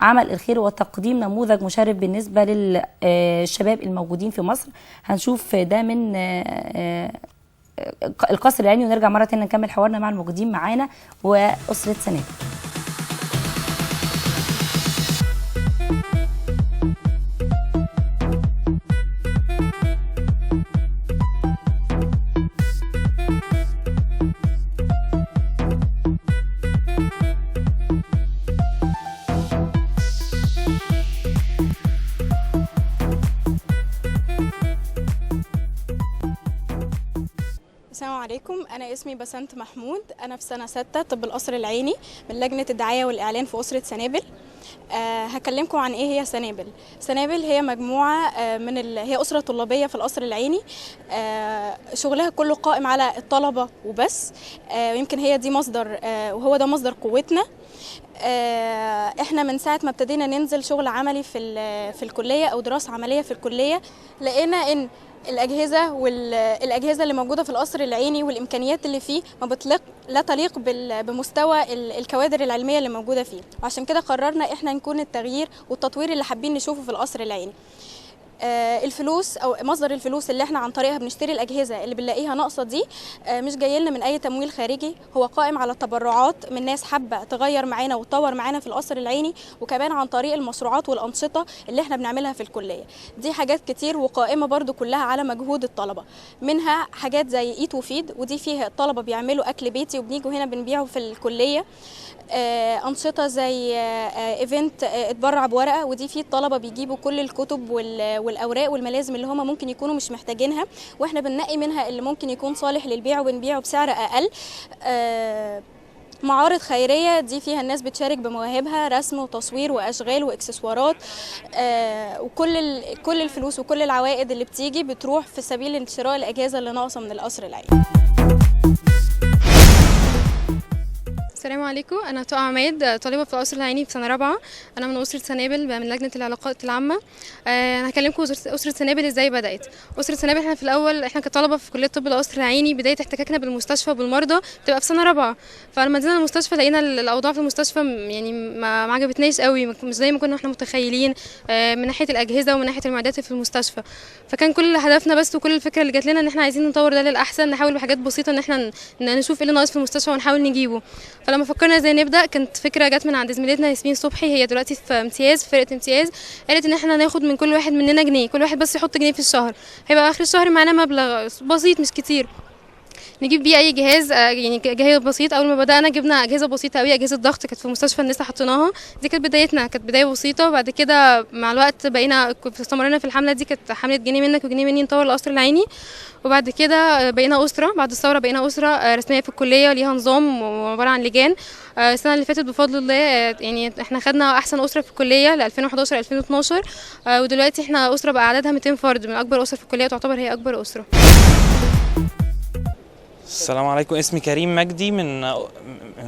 عمل الخير وتقديم نموذج مشرف بالنسبة للشباب الموجودين في مصر. هنشوف ده من القصر العيني، ونرجع مرة تانية نكمل حوارنا مع الموجودين معانا وأسرة سناب. السلام عليكم، أنا اسمي بسنت محمود، أنا في سنة 6 طب القصر العيني من لجنة الدعاية والإعلان في أسرة سنابل. هكلمكم عن إيه هي سنابل. سنابل هي مجموعة هي أسرة طلابية في القصر العيني، شغلها كله قائم على الطلبة وبس. ويمكن هي دي مصدر وهو ده مصدر قوتنا. احنا من ساعة ما ابتدينا ننزل شغل عملي في الكلية أو دراسة عملية في الكلية، لقينا إن الأجهزة اللي موجودة في القصر العيني والإمكانيات اللي فيه لا تليق بمستوى الكوادر العلمية اللي موجودة فيه، وعشان كده قررنا إحنا نكون التغيير والتطوير اللي حابين نشوفه في القصر العيني. الفلوس او مصدر الفلوس اللي احنا عن طريقها بنشتري الاجهزه اللي بنلاقيها ناقصه دي مش جاي لنا من اي تمويل خارجي، هو قائم على تبرعات من ناس حابه تغير معانا وتطور معانا في القصر العيني، وكمان عن طريق المشروعات والانشطه اللي احنا بنعملها في الكليه. دي حاجات كتير وقائمه برضو كلها على مجهود الطلبه، منها حاجات زي ايت وفيد، ودي فيها الطلبه بيعملوا اكل بيتي وبنيجوا هنا بنبيعه في الكليه. أنشطة زي ايفنت اتبرع بورقة، ودي فيه الطلبة بيجيبوا كل الكتب والأوراق والملازم اللي هم ممكن يكونوا مش محتاجينها، واحنا بننقي منها اللي ممكن يكون صالح للبيع وبنبيعه بسعر أقل. معارض خيرية، دي فيها الناس بتشارك بمواهبها، رسم وتصوير وأشغال وإكسسوارات، كل الفلوس وكل العوائد اللي بتيجي بتروح في سبيل شراء الأجهزة اللي ناقصة من القصر العيني. السلام عليكم، انا طه عماد، طالبه في القصر العيني في سنه رابعه. انا من اسره سنابل من لجنه العلاقات العامه. انا هكلمكم اسره سنابل ازاي بدات. اسره سنابل احنا في الاول كطلبه في كليه طب القصر العيني، بدايه احتكاكنا بالمستشفى وبالمرضى بتبقى في سنه رابعه. فلما نزلنا المستشفى لقينا الاوضاع في المستشفى يعني ما عجبتناش قوي، مش زي ما كنا احنا متخيلين، من ناحيه الاجهزه ومن ناحيه المعدات في المستشفى. فكان كل هدفنا بس وكل الفكره اللي جات لنا ان احنا عايزين نطور ده للاحسن، نحاول بحاجات بسيطه ان احنا نشوف ايه اللي ناقص في المستشفى ونحاول نجيبه. فلما فكرنا ازاي نبدا، كانت فكره جت من عند زميلتنا ياسمين صبحي، هي دلوقتي في امتياز، في فرقه امتياز. قالت ان احنا ناخد من كل واحد مننا جنيه، كل واحد بس يحط جنيه في الشهر، هيبقى اخر الشهر معانا مبلغ بسيط مش كتير نجيب بيه اي جهاز، يعني جهاز بسيط. اول ما بدانا جبنا اجهزه بسيطه قوي، اجهزه ضغط كانت في مستشفى النساء حطيناها، دي كانت بدايتنا، كانت بدايه بسيطه. وبعد كده مع الوقت استمرنا في الحمله دي، كانت حمله جنيه منك وجنيه مني نطور القصر العيني. وبعد كده بقينا اسره، بعد الثوره بقينا اسره رسميه في الكليه وليها نظام وعباره عن لجان. السنه اللي فاتت بفضل الله يعني احنا خدنا احسن اسره في الكليه ل 2011 2012، ودلوقتي احنا اسره بقى عددها 200 فرد، من اكبر اسر في الكليه، تعتبر هي اكبر اسره. السلام عليكم، اسمي كريم مجدي من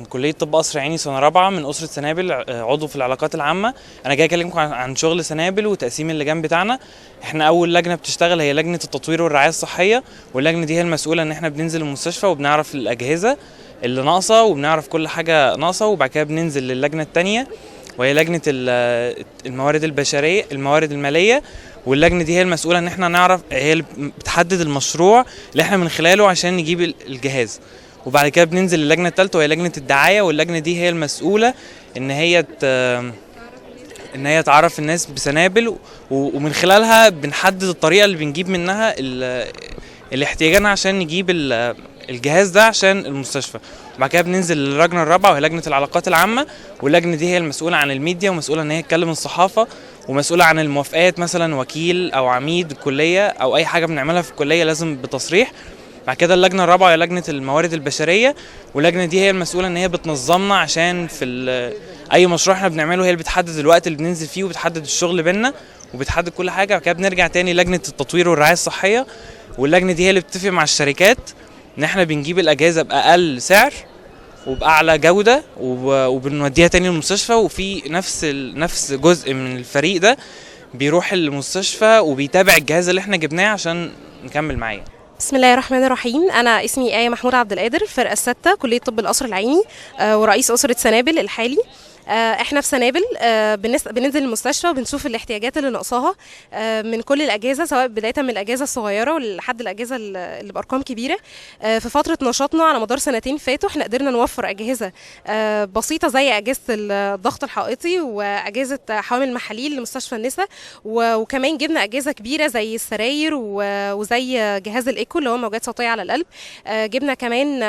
كلية طب قصر عيني سنة رابعة من أسرة سنابل، عضو في العلاقات العامة. أنا جاي أكلمكم عن شغل سنابل وتقسيم اللجان بتاعنا. إحنا أول لجنة بتشتغل هي لجنة التطوير والرعاية الصحية، واللجنة دي هي المسؤولة إن إحنا بننزل المستشفى وبنعرف الأجهزة اللي ناقصة وبنعرف كل حاجة ناقصة، وبعد كده بننزل للجنة التانية وهي لجنة الموارد البشرية الموارد المالية، واللجنه دي هي المسؤوله ان احنا نعرف، هي اللي بتحدد المشروع اللي احنا من خلاله عشان نجيب الجهاز. وبعد كده بننزل للجنه الثالثه وهي لجنه الدعايه، واللجنه دي هي المسؤوله ان هي تعرف الناس بسنابل، ومن خلالها بنحدد الطريقه اللي بنجيب منها اللي احتياجنا عشان نجيب الجهاز ده عشان المستشفى. وبعد كده بننزل للجنه الرابعه وهي لجنه العلاقات العامه، واللجنه دي هي المسؤوله عن الميديا ومسؤوله ان هي تكلم الصحافه ومسؤوله عن الموافقات، مثلا وكيل او عميد الكليه او اي حاجه بنعملها في الكليه لازم بتصريح. بعد كده اللجنه الرابعه هي لجنه الموارد البشريه، واللجنه دي هي المسؤوله ان هي بتنظمنا عشان في اي مشروع احنا بنعمله، هي اللي بتحدد الوقت اللي بننزل فيه وبتحدد الشغل بينا وبتحدد كل حاجه. بعد كده بنرجع تاني لجنه التطوير والرعايه الصحيه، واللجنه دي هي اللي بتتفق مع الشركات ان احنا بنجيب الاجهزه باقل سعر وباعلى جوده وبنوديها تاني للمستشفى، وفي نفس جزء من الفريق ده بيروح المستشفى وبيتابع الجهاز اللي احنا جبناه عشان نكمل معاه. بسم الله الرحمن الرحيم. أنا اسمي آية محمود عبد القادر، فرقة 6 كلية طب القصر العيني، ورئيس أسرة سنابل الحالي. احنا في سنابل بننزل المستشفى وبنشوف الاحتياجات اللي ناقصاها من كل الاجهزه، سواء بدايه من الاجهزه الصغيره لحد الاجهزه اللي بارقام كبيره. في فتره نشاطنا على مدار سنتين فاتوا احنا قدرنا نوفر اجهزه بسيطه زي اجهزه الضغط الحائطي واجهزه حوامل المحاليل لمستشفى النساء، وكمان جبنا اجهزه كبيره زي السراير وزي جهاز الايكو اللي هو موجات صوتيه على القلب. جبنا كمان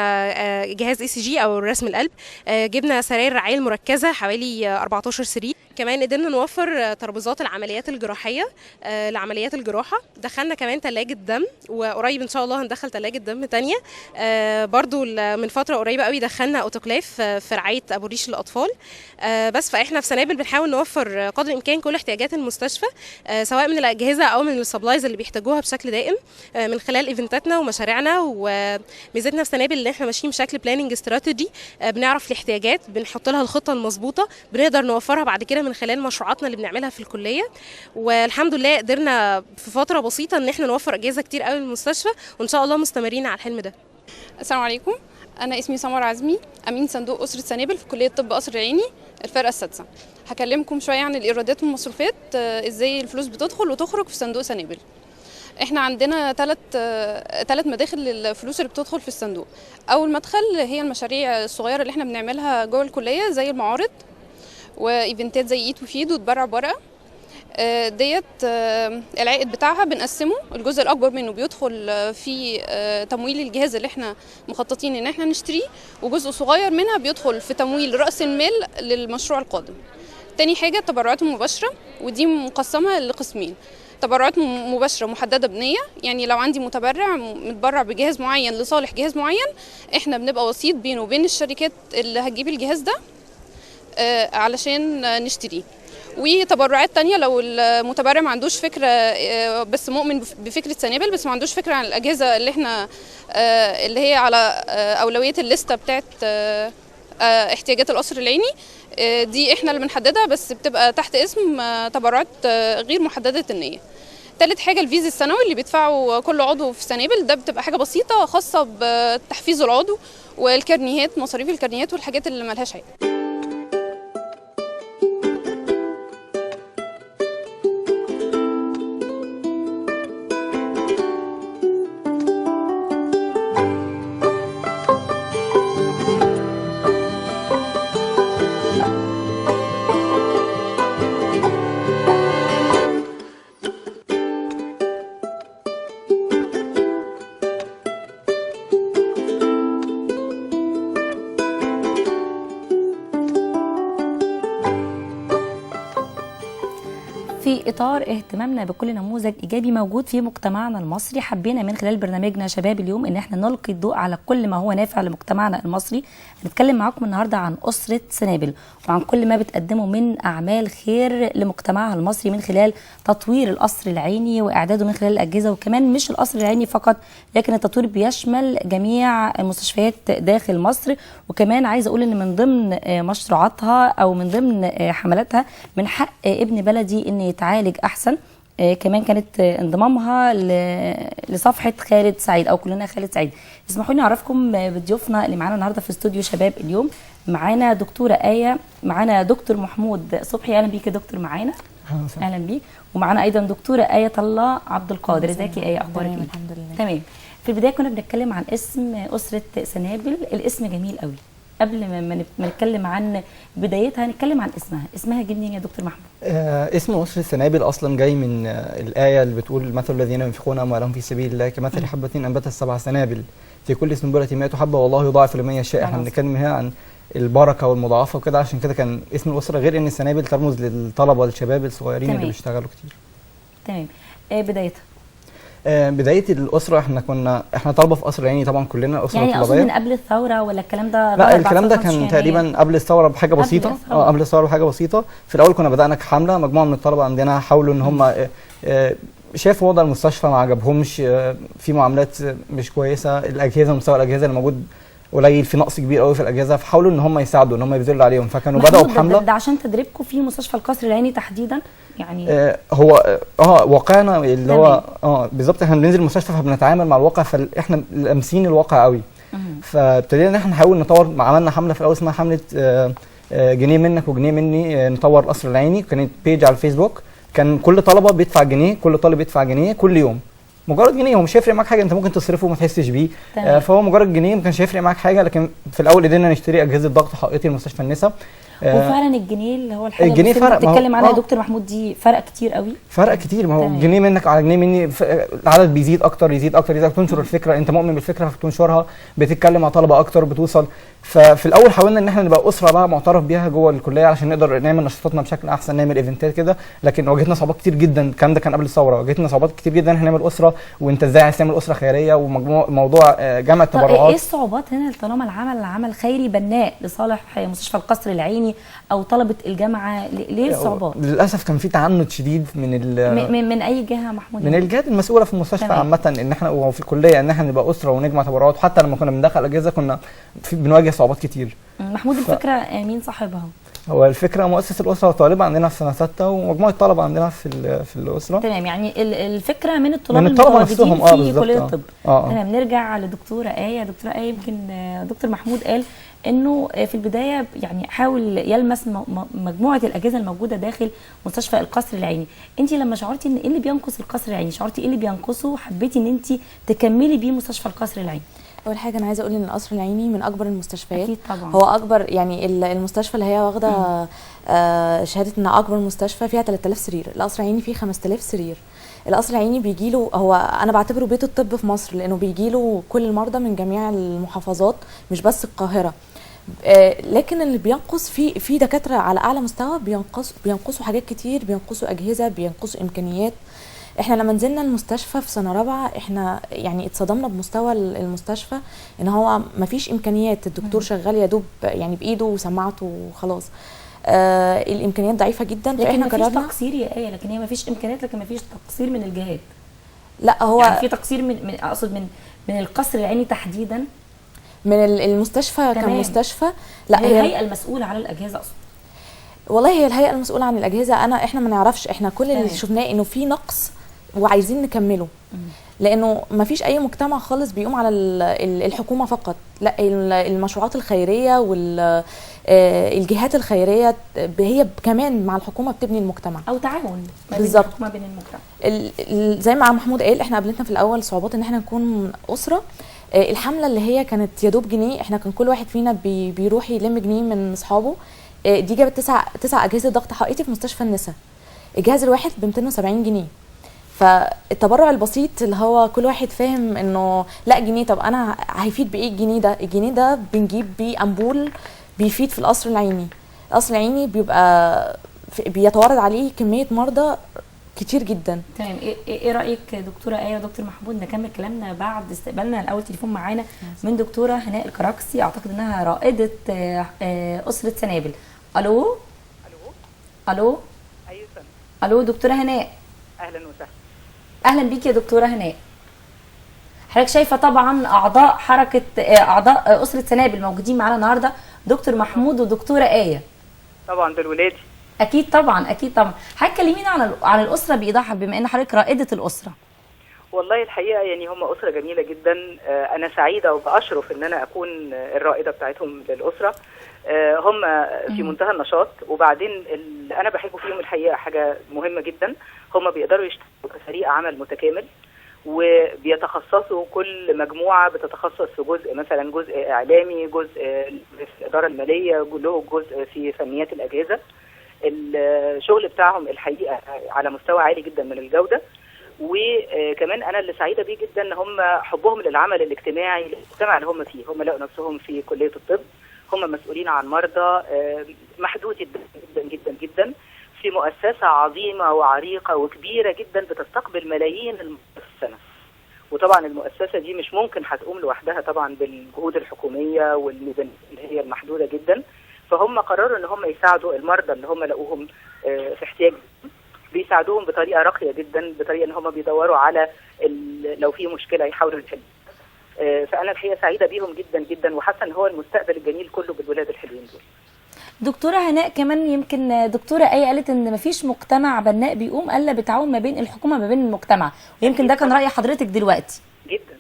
جهاز ECG او رسم القلب. جبنا سراير رعايه المركزه حوالي 14 سرير. كمان قدرنا نوفر ترابيزات العمليات الجراحيه لعمليات الجراحه. دخلنا كمان ثلاجه دم، وقريب ان شاء الله هندخل ثلاجه دم تانية. برضو من فتره قريبه قوي دخلنا اوتوكلاف في رعايه ابو ريش للاطفال. بس فاحنا في سنابل بنحاول نوفر قدر الامكان كل احتياجات المستشفى، سواء من الاجهزه او من السبلايز اللي بيحتاجوها بشكل دائم من خلال ايفنتاتنا ومشاريعنا. وميزتنا في سنابل ان احنا ماشيين بشكل بلاننج استراتيجي، بنعرف الاحتياجات، بنحط لها الخطه المظبوطه، بنقدر نوفرها بعد كده من خلال مشروعاتنا اللي بنعملها في الكليه. والحمد لله قدرنا في فتره بسيطه ان احنا نوفر اجهزه كتير قوي للمستشفى، وان شاء الله مستمرين على الحلم ده. السلام عليكم، انا اسمي سمر عزمي، امين صندوق اسره سنابل في كليه طب قصر العيني الفرقه السادسه. هكلمكم شويه عن الايرادات والمصروفات، ازاي الفلوس بتدخل وتخرج في صندوق سنابل. احنا عندنا ثلاث مداخل للفلوس اللي بتدخل في الصندوق. اول مدخل هي المشاريع الصغيره اللي احنا بنعملها جوه الكليه زي المعارض وايفنتات زي ايت وفيد وتبرع بورقه. ديت العائد بتاعها بنقسمه، الجزء الاكبر منه بيدخل في تمويل الجهاز اللي احنا مخططين ان احنا نشتريه، وجزء صغير منها بيدخل في تمويل راس المال للمشروع القادم. تاني حاجه التبرعات المباشره، ودي مقسمه لقسمين. تبرعات مباشره محدده بنيه، يعني لو عندي متبرع متبرع بجهاز معين لصالح جهاز معين، احنا بنبقى وسيط بينه وبين الشركات اللي هتجيب الجهاز ده علشان نشتريه. وتبرعات تانية لو المتبرع ما عندوش فكرة بس مؤمن بفكرة سنابل، بس ما عندوش فكرة عن الأجهزة اللي احنا اللي هي على أولوية الليستة بتاعت احتياجات القصر العيني، دي احنا اللي بنحددها، بس بتبقى تحت اسم تبرعات غير محددة النية. تالت حاجة الفيز السنوي اللي بيدفعه كل عضو في سنابل، ده بتبقى حاجة بسيطة خاصة بتحفيز العضو والكارنيهات، مصاريف الكارنيهات والحاجات اللي ملهاش عائد. في إطار اهتمامنا بكل نموذج إيجابي موجود في مجتمعنا المصري، حبينا من خلال برنامجنا شباب اليوم إن احنا نلقي الضوء على كل ما هو نافع لمجتمعنا المصري. هنتكلم معاكم النهارده عن أسرة سنابل وعن كل ما بتقدمه من أعمال خير لمجتمعها المصري من خلال تطوير القصر العيني وإعداده من خلال الأجهزة، وكمان مش القصر العيني فقط، لكن التطوير بيشمل جميع المستشفيات داخل مصر. وكمان عايزة أقول إن من ضمن مشروعاتها أو من ضمن حملاتها من حق ابن بلدي إن يتعالج أحسن. كمان كانت انضمامها لصفحة خالد سعيد أو كلنا خالد سعيد. اسمحوا لي أعرفكم بضيوفنا اللي معانا النهاردة في استوديو شباب اليوم. معانا دكتورة آية، معانا دكتور محمود صبحي. أهلا بيك يا دكتور معانا. أهلا بيك. ومعانا أيضا دكتورة آية الله عبد القادر. ازيك يا آية، أخبارك إيه؟ الحمد لله تمام. في البداية كنا بنتكلم عن اسم أسرة سنابل. الاسم جميل قوي. قبل ما نتكلم عن بدايتها نتكلم عن اسمها جه منين يا دكتور محمود؟ اسم أسرة سنابل أصلا جاي من الآية اللي بتقول مثل الذين ينفقون أموالهم في سبيل الله كمثل حبة أنبتت 7 سنابل في كل سنبلة 100 حبة والله يضاعف لمن يشاء. احنا بنتكلم هنا عن البركة والمضاعفة وكده، عشان كده كان اسم الأسرة، غير إن السنابل ترمز للطلبة والشباب الصغيرين اللي بيشتغلوا كتير. تمام. بدايتها بدايه الاسره احنا طلبه في قصر العيني طبعا، كلنا اسره يعني طلابيه. من قبل الثوره ولا الكلام ده؟ لا الكلام ده كان تقريبا قبل الثوره بحاجه بسيطه. قبل الثوره بحاجه بسيطه. في الاول كنا بدانا كحمله، مجموعه من الطلبه عندنا حاولوا ان هم شافوا وضع المستشفى ما عجبهمش، في معاملات مش كويسه، الاجهزه مستوى الاجهزه اللي موجود قليل، في نقص كبير قوي في الاجهزه، فحاولوا ان هم يساعدوا، ان هم يبذلوا عليهم، فكانوا بداوا بحمله. ده عشان تدريبكم في مستشفى القصر العيني تحديدا يعني؟ هو واقعنا اللي هو بالظبط، احنا بننزل المستشفى فبنتعامل مع الواقع، فاحنا لامسين الواقع قوي. فابتدينا ان احنا نحاول نطور. عملنا حمله في الاول اسمها حمله جنيه منك وجنيه مني نطور القصر العيني. كانت بيج على الفيسبوك، كان كل طلبه بيدفع جنيه، كل طالب يدفع جنيه كل يوم، مجرد جنيه. هو مش هيفرق معاك حاجه، انت ممكن تصرفه وما تحسش بيه. فهو مجرد جنيه ما كانش هيفرق معاك حاجه. لكن في الاول قدرنا نشتري اجهزه ضغط حائطي لمستشفى النساء. وفعلا الجنيه اللي هو الحاجه الجنيه اللي فرق، بتتكلم عنها يا دكتور محمود دي فرق كتير قوي. فرق كتير، ما هو جنيه منك على جنيه مني العدد بيزيد اكتر يزيد اكتر يزيد اكتر. تنشر الفكره، انت مؤمن بالفكره فبتنشرها، بتتكلم مع طلبه اكتر، بتوصل. ففي الاول حاولنا ان احنا نبقى اسره بقى معترف بيها جوه الكليه علشان نقدر نعمل نشاطاتنا بشكل احسن، نعمل ايفنتات كده. لكن واجهتنا صعوبات كتير جدا، الكلام ده كان قبل الثوره. واجهتنا صعوبات كتير جدا ان احنا نعمل اسره، وانت ازاي عايز تعمل اسره خيريه وموضوع جمع التبرعات. ايه الصعوبات هنا طالما العمل عمل خيري بناء لصالح مستشفى القصر العيني او طلبه الجامعه؟ ليه الصعوبات؟ للاسف كان في تعنت شديد من اي جهه محمود؟ من الجهات المسؤوله في المستشفى عامه، ان احنا وفي الكليه ان احنا نبقى اسره ونجمع تبرعات. وحتى لما كنا بندخل اجهزه كنا بنواجه صعوبات كتير. محمود الفكره مين صاحبها؟ هو الفكره مؤسس الاسره وطالبه عندنا في سنه 6 ومجموعه طلبه عندنا في الاسره. تمام، يعني الفكره من الطلاب نفسهم في كليه الطب. تمام، نرجع لدكتوره ايه. دكتوره ايه، يمكن دكتور محمود قال انه في البدايه يعني حاول يلمس مجموعه الاجهزه الموجوده داخل مستشفى القصر العيني. انت لما شعرتي ان ايه اللي بينقص القصر العيني، شعرتي ايه اللي بينقصه، حبيتي ان انت تكملي بيه مستشفى القصر العيني؟ اول حاجه انا عايزه اقول ان القصر العيني من اكبر المستشفيات. أكيد طبعا. هو اكبر، يعني المستشفى اللي هي واخده شهاده انها اكبر مستشفى فيها 3000 سرير، القصر العيني فيه 5000 سرير. القصر العيني بيجي له، هو انا بعتبره بيت الطب في مصر، لانه بيجي له كل المرضى من جميع المحافظات مش بس القاهره. لكن اللي بينقص في دكاتره على اعلى مستوى، بينقصوا حاجات كتير، بينقصوا اجهزه، بينقصوا امكانيات. احنا لما نزلنا المستشفى في سنه رابعه احنا يعني اتصدمنا بمستوى المستشفى، ان هو ما فيش امكانيات. الدكتور شغال يا دوب يعني بايده وسماعته وخلاص. الامكانيات ضعيفه جدا. فاحنا قررنا لكن ما فيش تقصير يا ايه، لكن هي ما فيش امكانيات، لكن ما فيش تقصير من الجهات. لا، هو يعني في تقصير اقصد من القصر العيني تحديدا، من المستشفى كمستشفى. لا، هي الهيئه المسؤوله على الاجهزه اقصد. والله هي الهيئه المسؤوله عن الاجهزه. احنا ما نعرفش، احنا كل اللي شفناه انه في نقص وعايزين نكمله. لانه ما فيش اي مجتمع خالص بيقوم على الحكومه فقط، لا، المشروعات الخيريه والجهات الخيريه هي كمان مع الحكومه بتبني المجتمع، او تعاون بالظبط ما بين المجتمع. زي ما محمود قال، احنا قابلتنا في الاول صعوبات ان احنا نكون اسره. الحمله اللي هي كانت يا دوب جنيه، احنا كان كل واحد فينا بيروح يلم جنيه من اصحابه. دي جابت 9 اجهزه ضغط حائطي في مستشفى النساء. الجهاز الواحد ب 270 جنيه. فالتبرع البسيط اللي هو كل واحد فاهم انه لا جنيه، طب انا هيفيد بايه الجنيه ده؟ الجنيه ده بنجيب بيه امبول بيفيد في القصر العيني. القصر العيني بيتوارد عليه كميه مرضى كتير جدا. تمام. ايه رايك دكتوره ايه ودكتور محمود نكمل كلامنا بعد استقبالنا الاول تليفون معانا من دكتوره هناء الكراكسي، اعتقد انها رائده اسره سنابل. الو الو ايوه الو دكتوره هناء، اهلا وسهلا. اهلا بيك يا دكتوره هناء. حضرتك شايفه طبعا اعضاء اسره سنابل موجودين معانا النهارده، دكتور محمود ودكتوره ايه. طبعا دول ولادي. اكيد طبعا اكيد طبعا. حضرتك كلمينا عن الاسره بايضاح، بما ان حضرتك رائده الاسره. والله الحقيقه يعني هم اسره جميله جدا. انا سعيده وباشرف ان انا اكون الرائده بتاعتهم للاسره. هم في منتهى النشاط. وبعدين اللي انا بحبه فيهم الحقيقه حاجه مهمه جدا، هم بيقدروا يشتغلوا كفريق عمل متكامل، وبيتخصصوا كل مجموعه بتتخصص في جزء، مثلا جزء اعلامي، جزء في الاداره الماليه، له جزء في فنيات الاجهزه. الشغل بتاعهم الحقيقه على مستوى عالي جدا من الجوده. وكمان انا اللي سعيده بيه جدا ان هم حبهم للعمل الاجتماعي للمجتمع اللي هم فيه. هم لقوا نفسهم في كليه الطب، هم مسؤولين عن مرضى محدود جدا جدا جدا في مؤسسه عظيمه وعريقه وكبيره جدا بتستقبل ملايين المرضى في السنه. وطبعا المؤسسه دي مش ممكن هتقوم لوحدها طبعا بالجهود الحكوميه والميزانيه اللي هي المحدوده جدا. فهم قرروا ان هم يساعدوا المرضى اللي هم لقوهم في احتياج، بيساعدوهم بطريقه راقيه جدا، بطريقه ان هم بيدوروا على لو في مشكله يحاولوا يحلوا. فانا الحقيقه سعيده بيهم جدا جدا، وحاسه ان هو المستقبل الجميل كله بالولاد الحلوين دول. دكتوره هناء، كمان يمكن دكتوره ايه قالت ان مفيش مجتمع بناء بيقوم الا بتعاون ما بين الحكومه ما بين المجتمع، ويمكن ده كان راي حضرتك دلوقتي. جدا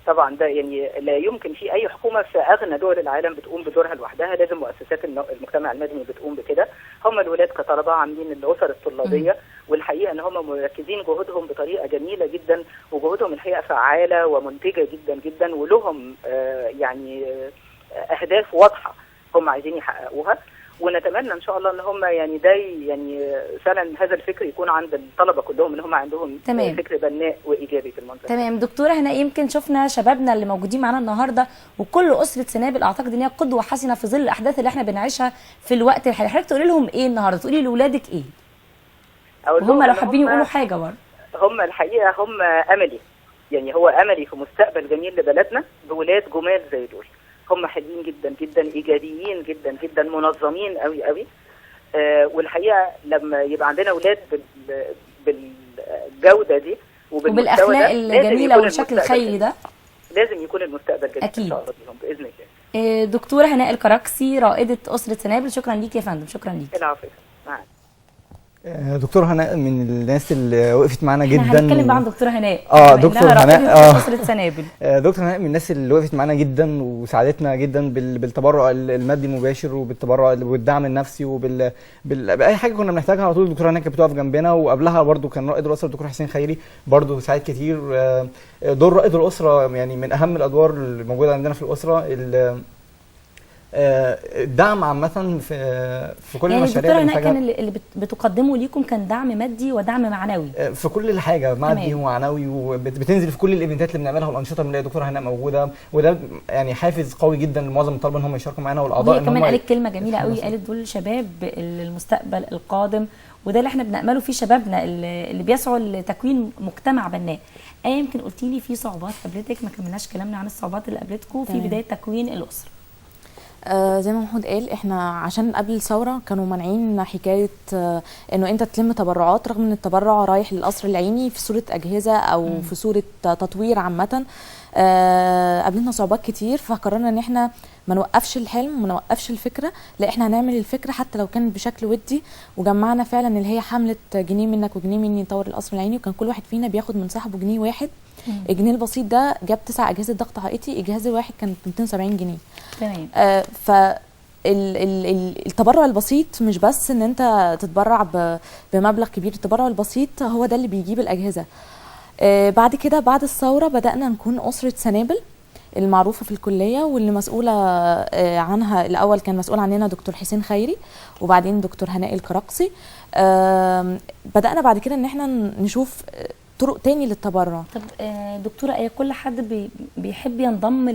طبعا ده يعني لا يمكن في اي حكومه في اغنى دول العالم بتقوم بدورها لوحدها، لازم مؤسسات المجتمع المدني بتقوم بكده. هم الولاد كطلبه عاملين الاسر الطلابيه، والحقيقه ان هم مركزين جهودهم بطريقه جميله جدا، وجهودهم الحقيقه فعاله ومنتجه جدا جدا، ولهم يعني اهداف واضحه هم عايزين يحققوها. ونتمنى ان شاء الله ان هم يعني ده يعني فعلا هذا الفكر يكون عند الطلبه كلهم، ان هم عندهم فكر بناء وايجابي في المنطقه. تمام دكتوره هناء، يمكن شفنا شبابنا اللي موجودين معانا النهارده وكل اسره سنابل اعتقد ان هي قدوه حسنه في ظل الاحداث اللي احنا بنعيشها في الوقت الحالي. حضرتك تقولي لهم ايه النهارده؟ تقولي لاولادك ايه؟ وهم لو حابين يقولوا حاجه برضه. هم الحقيقه هم املي، يعني هو املي في مستقبل جميل لبلدنا بولاد جمال زي دول. هم حلوين جدا جدا، ايجابيين جدا جدا، منظمين قوي قوي. والحقيقه لما يبقى عندنا اولاد بالجوده دي وبالاخلاق الجميله والشكل الخيري ده، لازم يكون المستقبل جميل أكيد. ان شاء الله بيهم باذن الله. دكتوره هناء الكراكسي رائده اسره سنابل، شكرا ليك يا فندم. شكرا ليك. العفو. دكتور هناء من الناس اللي وقفت معانا جدا. احنا هنتكلم بقى عن دكتوره هناء. دكتور هناء اسره سنابل. دكتور هناء من الناس اللي وقفت معانا جدا وساعدتنا جدا بالتبرع المادي المباشر، وبالتبرع والدعم النفسي، باي حاجه كنا بنحتاجها على طول الدكتوره هناء كانت بتقف جنبنا. وقبلها برده كان رائد الاسره الدكتور حسين خيري برده ساعد كتير. دور رائد الاسره يعني من اهم الادوار اللي موجوده عندنا في الاسره، الدعم عامه في كل المشاريع يعني الدكتوره هناء كان اللي بتقدمه ليكم كان دعم مادي ودعم معنوي في كل الحاجه، مادي ومعنوي، وبتنزل في كل الايفنتات اللي بنعملها والانشطه بنلاقي الدكتوره هناء موجوده، وده يعني حافز قوي جدا لمعظم الطلبه ان هم يشاركوا معانا والاعضاء. ان هم كمان قالت كلمه جميله قوي، قالت دول شباب المستقبل القادم، وده اللي احنا بنأمله في شبابنا اللي بيسعوا لتكوين مجتمع بناء. يمكن قلتي لي في صعوبات قابلتك، ما كملناش كلامنا عن الصعوبات اللي قابلتكم في بدايه تكوين الاسره. زي ما محمود قال، احنا عشان قبل الثوره كانوا مانعين حكايه انه انت تلم تبرعات، رغم ان التبرع رايح للقصر العيني في صوره اجهزه او في صوره تطوير عامه. قابلتنا صعوبات كتير، فقررنا ان احنا ما نوقفش الحلم وما نوقفش الفكره، لا احنا هنعمل الفكره حتى لو كانت بشكل ودي. وجمعنا فعلا اللي هي حمله جنيه منك وجنيه مني نطور القصر العيني، وكان كل واحد فينا بياخد من صاحبه جنيه واحد. الجنيه البسيط ده جاب 9 اجهزه ضغط حائطي، الجهاز الواحد كان 270 جنيه. تمام. التبرع البسيط مش بس ان انت تتبرع بمبلغ كبير، التبرع البسيط هو ده اللي بيجيب الاجهزه. بعد كده بعد الثوره بدانا نكون اسره سنابل المعروفه في الكليه، واللي مسؤوله عنها الاول كان مسؤول عننا دكتور حسين خيري، وبعدين دكتور هناء الكراكسي. بدانا بعد كده ان احنا نشوف طرق تاني للتبرع. طب دكتوره كل حد بيحب ينضم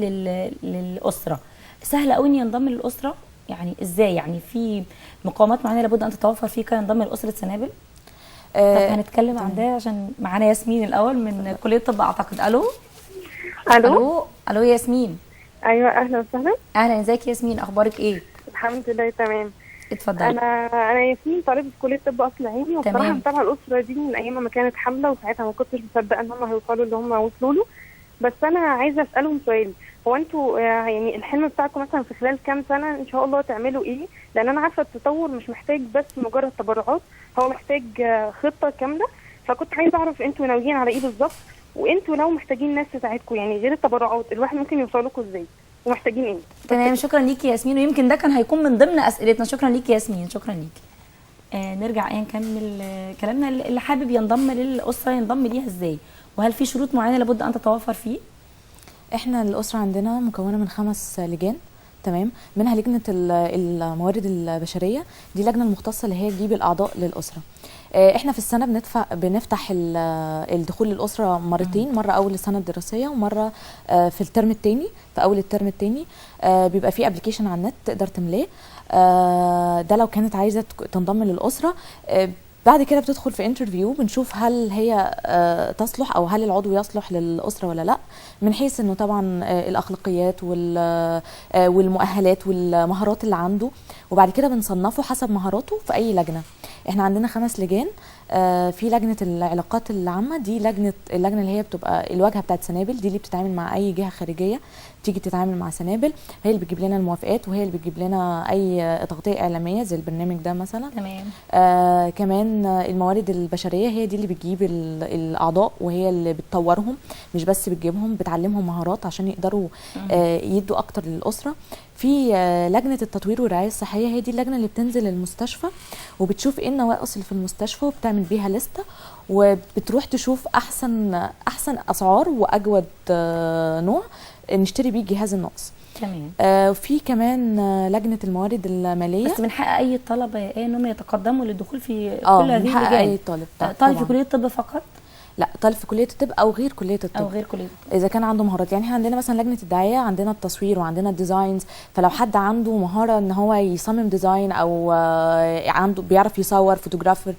للاسره، سهل قوي ان ينضم للاسره؟ يعني ازاي؟ يعني في مقاومات معينه لابد ان تتوفر فيه كي ينضم لاسره سنابل؟ طب هنتكلم عن ده عشان معانا ياسمين الاول من كليه الطب اعتقد. الو ياسمين. ايوه اهلا وسهلا. اهلا، ازيك يا ياسمين؟ اخبارك ايه؟ الحمد لله تمام. اتفضلي. انا ياسمين طالبه في كليه طب اصل عيني، وبصراحه متابعه الاسره دي من ايام ما كانت حامله، وساعتها ما كنتش مصدقه ان هم هيوصلوا اللي هم وصلوا له. بس انا عايزه اسالهم سؤال، هو انتوا يعني الحلم بتاعكم مثلا في خلال كام سنه ان شاء الله تعملوا ايه؟ لان انا عارفه التطور مش محتاج بس مجرد تبرعات، هو محتاج خطه كامله. فكنت عايزه اعرف انتوا ناويين على ايه بالظبط، وانتوا لو محتاجين ناس تساعدكم يعني غير التبرعات الواحد ممكن يوصل لكم ازاي ومحتاجين ايه؟ تمام، شكرا ليكي يا ياسمين، ويمكن ده كان هيكون من ضمن اسئلتنا. شكرا ليكي يا ياسمين، شكرا ليكي. نرجع نكمل كلامنا. اللي حابب ينضم للاسره ينضم ليها ازاي؟ وهل في شروط معينه لابد ان تتوفر فيه؟ احنا الاسره عندنا مكونه من 5 لجان، تمام، منها لجنه الموارد البشريه، دي اللجنه المختصه اللي هي تجيب الاعضاء للاسره. احنا في السنه بنفتح الدخول للاسره مرتين، مره اول السنه الدراسيه ومره في الترم الثاني. في اول الترم الثاني بيبقى في ابلكيشن على النت تقدر تملاه، ده لو كانت عايزه تنضم للاسره. بعد كده بتدخل في انترفيو، بنشوف هل هي تصلح او هل العضو يصلح للاسره ولا لا، من حيث انه طبعا الاخلاقيات والمؤهلات والمهارات اللي عنده، وبعد كده بنصنفه حسب مهاراته في اي لجنه. احنا عندنا 5 لجان. في لجنه العلاقات العامه، دي اللجنه اللي هي بتبقى الواجهه بتاعت سنابل، دي اللي بتتعامل مع اي جهه خارجيه تيجي تتعامل مع سنابل، هي اللي بتجيب لنا الموافقات وهي اللي بتجيب لنا اي تغطيه اعلاميه زي البرنامج ده مثلا. تمام. كمان الموارد البشريه هي دي اللي بتجيب الاعضاء وهي اللي بتطورهم، مش بس بتجيبهم، بتعلمهم مهارات عشان يقدروا يدوا اكتر للاسره. في لجنه التطوير والرعايه الصحيه، هي دي اللجنه اللي بتنزل المستشفى وبتشوف ايه النواقص اللي في المستشفى وبتعمل بيها لسته، وبتروح تشوف احسن اسعار واجود نوع نشتري بيه الجهاز الناقص. تمام. في كمان لجنه الموارد الماليه. بس من حق اي طلبه انهم يتقدموا للدخول في كل هذه من حق اللجان؟ اي طالب. طالب في كليه الطب فقط؟ لا، طالب في كليه الطب او غير كليه الطب. او غير كليه الطب اذا كان عنده مهارات. يعني احنا عندنا مثلا لجنه الدعايه، عندنا التصوير وعندنا الديزاينز، فلو حد عنده مهاره ان هو يصمم ديزاين او عنده بيعرف يصور فوتوغرافر،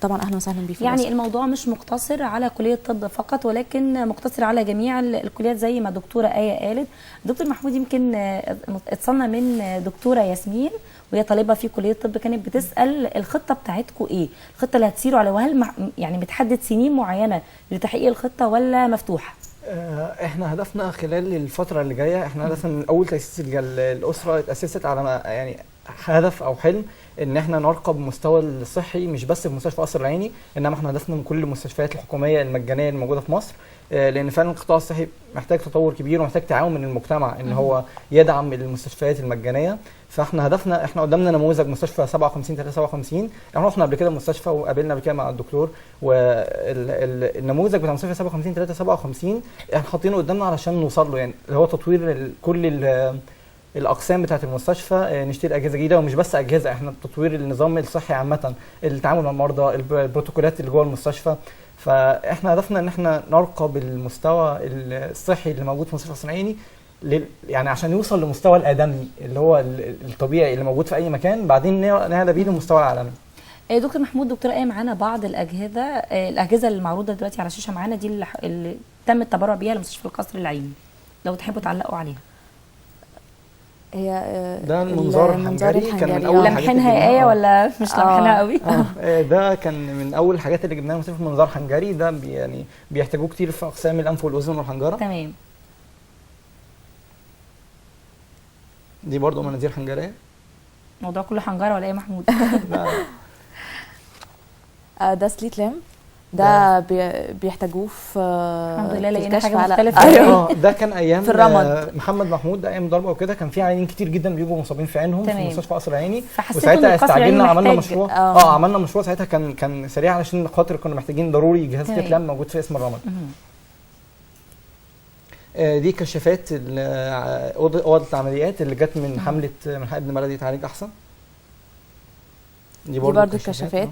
طبعا اهلا وسهلا بيه. يعني الموضوع مش مقتصر على كليه الطب فقط، ولكن مقتصر على جميع الكليات زي ما دكتوره آية قالت. دكتور محمود، يمكن اتصلنا من دكتوره ياسمين وهي طالبه في كليه الطب، كانت بتسال الخطه بتاعتكم ايه؟ الخطه اللي هتسيروا عليها، وهل يعني بتحدد سنين معينه لتحقيق الخطه ولا مفتوحه؟ احنا هدفنا خلال الفتره اللي جايه، احنا هدفنا من اول تاسيس الاسره اتاسست على يعني هدف او حلم ان احنا نرقى بالمستوى الصحي، مش بس في مستشفى قصر العيني، انما احنا هدفنا من كل المستشفيات الحكوميه المجانيه الموجوده في مصر، لان فعلا القطاع الصحي محتاج تطور كبير ومحتاج تعاون من المجتمع ان هو يدعم المستشفيات المجانيه. فاحنا هدفنا، احنا قدامنا نموذج مستشفى 57 احنا رحنا قبل كده المستشفى وقابلنا قبل كده مع الدكتور، والنموذج بتاع مستشفى 57 احنا حاطينه قدامنا علشان نوصل له، يعني اللي هو تطوير كل الاقسام بتاعه المستشفى، نشتري اجهزه جديده، ومش بس اجهزه، احنا تطوير النظام الصحي عامه، التعامل مع المرضى، البروتوكولات اللي جوه المستشفى. فاحنا هدفنا ان احنا نرقى بالمستوى الصحي اللي موجود في مستشفى قصر العيني، يعني عشان يوصل لمستوى الادمي اللي هو الطبيعي اللي موجود في اي مكان، بعدين نعلى بيه للمستوى العالمي. دكتور محمود، دكتوره آية معانا بعض الاجهزه المعروضه دلوقتي على الشاشه معانا دي اللي تم التبرع بيها لمستشفى القصر العيني، لو تحبوا تعلقوا عليها. هي ده المنظار الحنجري، كان من اول لمحينها يا آية ولا مش لمحينها قوي؟ ده كان من اول الحاجات اللي جبناها مستشفى منظار حنجري، ده يعني بيحتاجوه كتير في اقسام الانف والاذن والحنجره. تمام. دي برضو مناظير حنجريه. الموضوع كله حنجره ولا ايه يا محمود؟ ده سليت لام، ده بيحتاجوه في الحمد لله لقينا حاجه على مختلفه. أيوه. ده كان ايام في الرمد. محمد محمود، ده ايام ضربه وكده، كان في عيانين كتير جدا بيجوا مصابين في عينهم في مستشفى قصر العيني، وساعتها استعجلنا عملنا مشروع عملنا مشروع ساعتها كان سريع، علشان خاطر كنا محتاجين ضروري جهاز سليت لام موجود في اسم الرمد. دي كشافات اوضه العمليات اللي جت من حمله من حق ابن بلدي تعالج احسن. دي برضو الكشافات.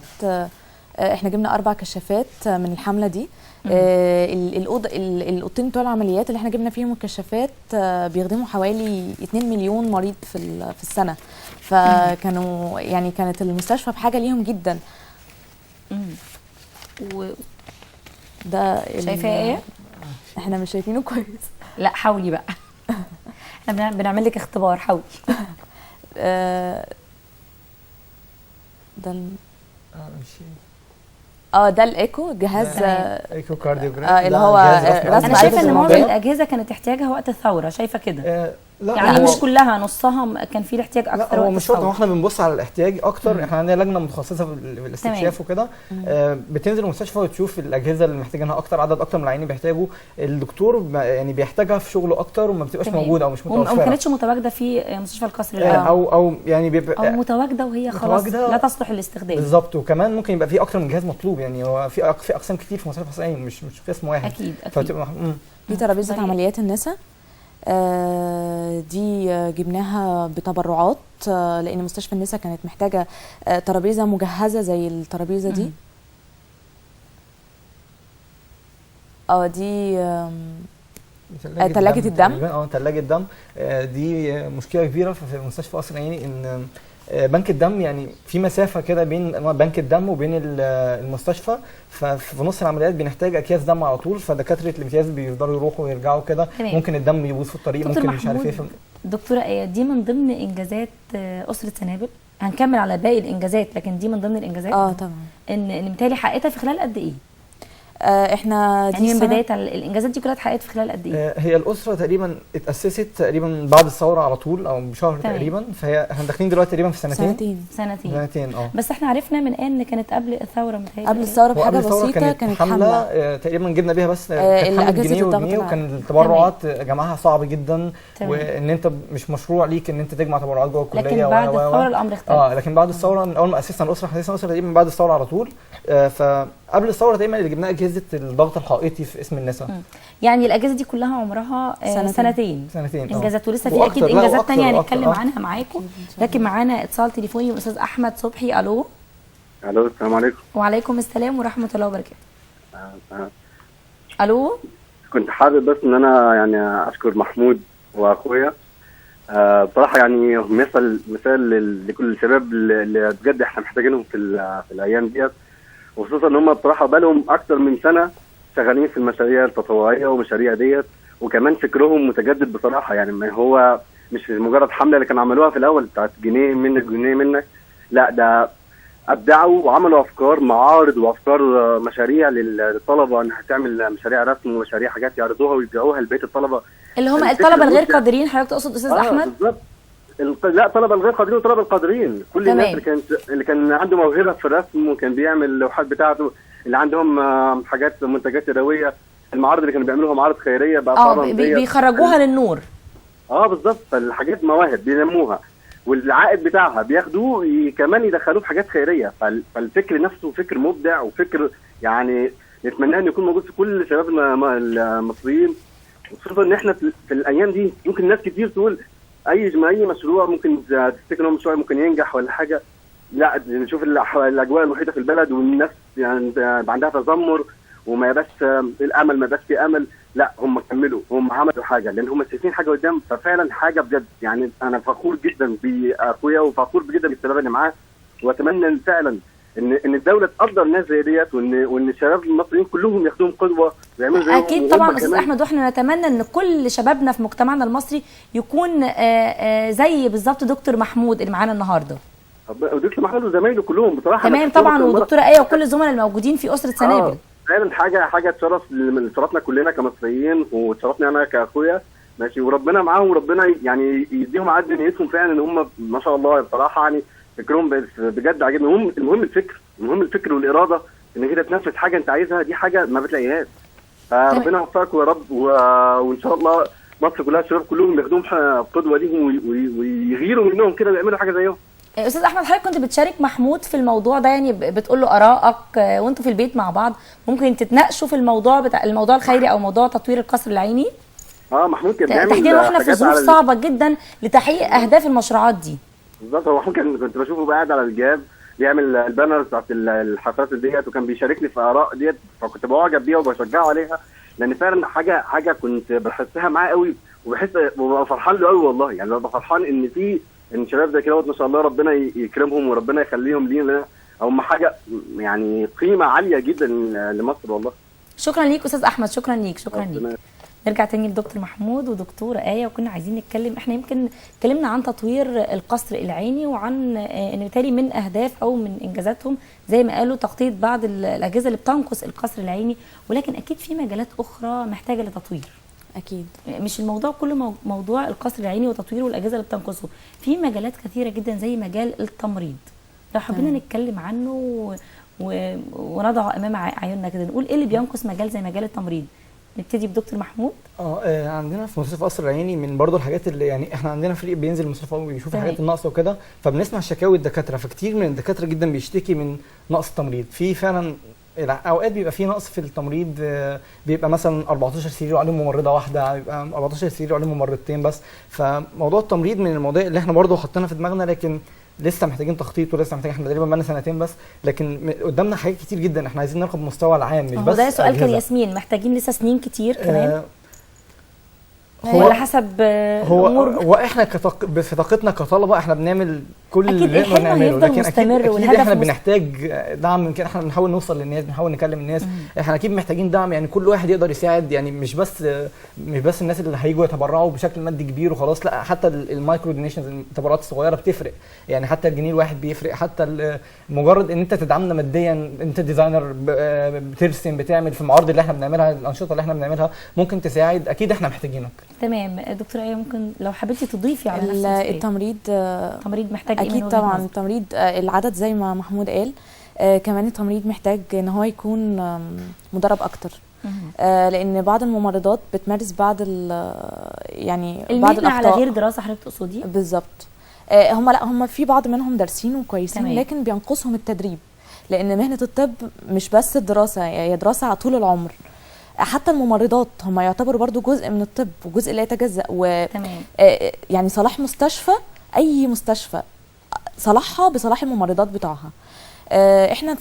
احنا جبنا 4 كشافات من الحمله دي. الاوضتين بتوع العمليات اللي احنا جبنا فيهم الكشافات بيخدموا حوالي 2 مليون مريض في السنه، فكانوا يعني كانت المستشفى بحاجه ليهم جدا. ده شايفاه ايه؟ احنا مش شايفينه كويس. لا حاولي بقى. احنا بنعمل لك اختبار، حاولي. ده ده الايكو، جهاز ايكو كارديوجرام اللي هو انا شايفه ان معظم الاجهزه كانت احتياجها وقت الثوره، شايفه كده؟ لا يعني مش كلها، نصها كان في احتياج اكتر. لا هو مش شرط، احنا بنبص على الاحتياج اكتر. احنا عندنا لجنه متخصصه في الاستكشاف وكده، بتنزل المستشفى وتشوف الاجهزه اللي محتاجينها اكتر، عدد اكتر من العيانين بيحتاجوا، الدكتور يعني بيحتاجها في شغله اكتر وما بتبقاش موجوده او مش متوفره، وما كانتش متواجده في مستشفى القصر العيني، او يعني بيبقى او متواجده وهي خلاص لا تصلح للاستخدام. بالظبط. وكمان ممكن يبقى في اكتر من جهاز مطلوب، يعني هو في اقسام كتير في مستشفى القصر العيني، مش قسم واحد. اكيد. دي ترابيزه عمليات النساء، دي جبناها بتبرعات، لان مستشفى النساء كانت محتاجه ترابيزه مجهزه زي الترابيزه دي. دي ثلاجه الدم. ثلاجه الدم دي مشكله كبيره في مستشفى قصر العيني، ان بنك الدم يعني في مسافه كده بين بنك الدم وبين المستشفى، ففي نص العمليات بنحتاج اكياس دم على طول، فدكاتره الامتياز بيقدروا يروحوا ويرجعوا كده، ممكن الدم يبوظ في الطريق، ممكن مش عارف ايه. دكتوره آية، دي من ضمن انجازات اسره سنابل هنكمل على باقي الانجازات، لكن دي من ضمن الانجازات طبعا ان متهيألي حققتها في خلال قد ايه؟ احنا يعني من بدايه الانجازات دي كلها اتحققت في خلال قد ايه؟ هي الاسره تقريبا اتاسست تقريبا بعد الثوره على طول او بشهر تقريبا، فهي احنا داخلين دلوقتي تقريبا في سنتين. بس احنا عرفنا من ان كانت قبل الثوره متهيألي قبل الثوره بحاجه بسيطه كانت حمله تقريبا جبنا بيها بس الاجهزه الضغط وجنيه، وكان التبرعات جمعها صعب جدا. وان انت مش مشروع ليك ان انت تجمع تبرعات جوه الكليه، لكن بعد الثوره الامر اختلف. لكن بعد الثوره من اول ما اسسنا الاسره تقريبا بعد الثوره على طول. فقبل الثوره دايما اللي جبناها اجهزه الضغط الحائطي في اسم النساء. يعني الاجهزه دي كلها عمرها سنتين انجازات، ولسه في اكيد انجازات ثانيه هنتكلم عنها معاكم. لكن معانا اتصال تليفوني من الاستاذ احمد صبحي. الو السلام عليكم. وعليكم السلام ورحمه الله وبركاته. الو كنت حابب بس ان انا يعني اشكر محمود واخويا. بصراحه يعني مثال لكل الشباب اللي بجد احنا محتاجينهم في الايام ديت، وخصوصا ان هم بصراحه بقالهم اكتر من سنه شغالين في المشاريع التطوعيه ومشاريع ديت، وكمان فكرهم متجدد بصراحه. يعني ما هو مش مجرد حمله اللي كانوا عملوها في الاول بتاعت جنيه منك جنيه منك، لا ده ابدعوا وعملوا افكار معارض وافكار مشاريع للطلبه انها تعمل مشاريع رسم ومشاريع حاجات يعرضوها ويبيعوها لبقيه الطلبه اللي هم الطلبه الغير قادرين. حضرتك تقصد استاذ احمد؟ بالظبط. لا، الطلبه الغير قادرين والطلبه القادرين، كل الناس اللي كان عنده موهبه في الرسم وكان بيعمل اللوحات بتاعته، اللي عندهم حاجات منتجات يدويه، المعارض اللي كانوا بيعملوها معارض خيريه بقى بيخرجوها للنور. بالظبط. فالحاجات مواهب بينموها والعائد بتاعها بياخدوه كمان يدخلوه في حاجات خيريه. فالفكر نفسه فكر مبدع وفكر يعني نتمناه انه يكون موجود في كل شبابنا المصريين، خصوصا ان احنا في الايام دي ممكن ناس كتير تقول اي مشروع ممكن تفتكر انه مشروع ممكن ينجح ولا حاجه. لا، نشوف الاجواء المحيطه في البلد والناس يعني عندها تذمر وما يبقاش الامل، ما يبقاش في امل. لا، هم كملوا، هم عملوا حاجه لان هم شايفين حاجه قدام. ففعلا حاجه بجد يعني انا فخور جدا باخويا وفخور جدا بالشباب اللي معاه، واتمنى فعلا ان الدوله تقدر ناس زي ديت، وان الشباب المصريين كلهم ياخدوهم قدوه ويعملوا زيهم. اكيد طبعا استاذ احمد، واحنا نتمنى ان كل شبابنا في مجتمعنا المصري يكون زي بالظبط دكتور محمود اللي معانا النهارده. ودكتور محمود وزمايله كلهم بصراحه تمام طبعا، ودكتوره ايه وكل الزملاء الموجودين في اسره سنابل. فعلا حاجه تشرفنا كلنا كمصريين، وتشرفني انا كاخويا ماشي. وربنا معاهم، وربنا يعني يديهم عد نيتهم فعلا ان هم ما شاء الله بصراحه يعني فكرهم بجد عاجبني. المهم الفكر والاراده انك انت تنفذ حاجه انت عايزها، دي حاجه ما بتلاقيهاش. فربنا يوفقكم يا رب، وان شاء الله مصر كلها الشباب كلهم ياخدوهم قدوه ليهم ويغيروا منهم كده ويعملوا حاجه زيهم. استاذ احمد، حضرتك كنت بتشارك محمود في الموضوع ده، يعني بتقول له ارائك وانتوا في البيت مع بعض ممكن تتناقشوا في الموضوع بتاع الموضوع الخيري او موضوع تطوير القصر العيني؟ محمود كان بيعمل تحديدا واحنا في ظروف صعبه جدا لتحقيق اهداف المشروعات دي. بالظبط. هو محمود كنت بشوفه قاعد على الجهاز بيعمل البانرز بتاعت الحفلات ديت، وكان بيشاركني في اراء ديت، فكنت بعجب بيها وبشجعه عليها، لان فعلا حاجه كنت بحسها معاه قوي، وببقى فرحان له قوي والله. يعني ببقى فرحان ان شباب زي كده ما شاء الله ربنا يكرمهم وربنا يخليهم لينا، هم حاجه يعني قيمه عاليه جدا لمصر والله. شكرا ليك استاذ احمد، شكرا ليك. نرجع تاني لدكتور محمود ودكتوره ايه، وكنا عايزين نتكلم، احنا يمكن اتكلمنا عن تطوير القصر العيني، وعن ان بالتالي من اهداف او من انجازاتهم زي ما قالوا تخطيط بعض الاجهزه اللي بتنقص القصر العيني، ولكن اكيد في مجالات اخرى محتاجه لتطوير. اكيد مش الموضوع كله موضوع القصر العيني وتطويره والاجهزه اللي بتنقصه، في مجالات كثيره جدا زي مجال التمريض. لو حبينا نتكلم عنه ونضعه امام عيوننا كده، نقول ايه اللي بينقص مجال زي مجال التمريض. نبتدي بدكتور محمود. عندنا في مستشفى قصر العيني من برضو الحاجات اللي يعني احنا عندنا فريق بينزل المستشفى وبيشوف الحاجات الناقصه وكده، فبنسمع شكاوي الدكاتره، فكتير من الدكاتره جدا بيشتكي من نقص التمريض. في فعلا اوقات بيبقى في نقص في التمريض، بيبقى مثلا 14 سرير وعليهم ممرضه واحده، بيبقى 14 سرير وعليهم ممرضتين بس. فموضوع التمريض من المواضيع اللي احنا برضو حطينا في دماغنا، لكن لسه محتاجين تخطيط، ولسه محتاجين، احنا تقريبا بقالنا سنتين بس، لكن قدامنا حاجات كتير جدا. احنا عايزين نرقب المستوى العام مش بس ده سؤال كان ياسمين، محتاجين لسه سنين كتير كمان. ولا حسب هو احنا في طاقتنا كطلبه احنا بنعمل كل اللي نقدر نعمله، لكن اكيد احنا بنحتاج دعم. يمكن احنا بنحاول نوصل للناس، بنحاول نكلم الناس. احنا اكيد محتاجين دعم، يعني كل واحد يقدر يساعد، يعني مش بس الناس اللي هيجوا يتبرعوا بشكل مادي كبير وخلاص، لا حتى المايكرو دونيشنز، التبرعات الصغيره بتفرق. يعني حتى الجنيه الواحد بيفرق، حتى مجرد ان انت تدعمنا ماديا، انت ديزاينر بترسم، بتعمل في المعارض اللي احنا بنعملها، الانشطه اللي احنا بنعملها، ممكن تساعد. اكيد احنا محتاجينك. تمام. دكتوره ايه ممكن لو حبيتي تضيفي على نفس التمريض محتاج اكيد طبعا التمريض العدد زي ما محمود قال. كمان التمريض محتاج ان هو يكون مدرب اكتر. لان بعض الممرضات بتمارس بعض يعني بعض الاخطاء على غير دراسه حضرتك تقصدي؟ بالظبط. هم في بعض منهم دارسين وكويسين، لكن بينقصهم التدريب، لان مهنه الطب مش بس الدراسه، هي دراسه على طول العمر. حتى الممرضات هم يعتبروا برضو جزء من الطب وجزء لا يتجزأ. يعني صلاح مستشفى، اي مستشفى صلاحها بصلاح الممرضات بتوعها. احنا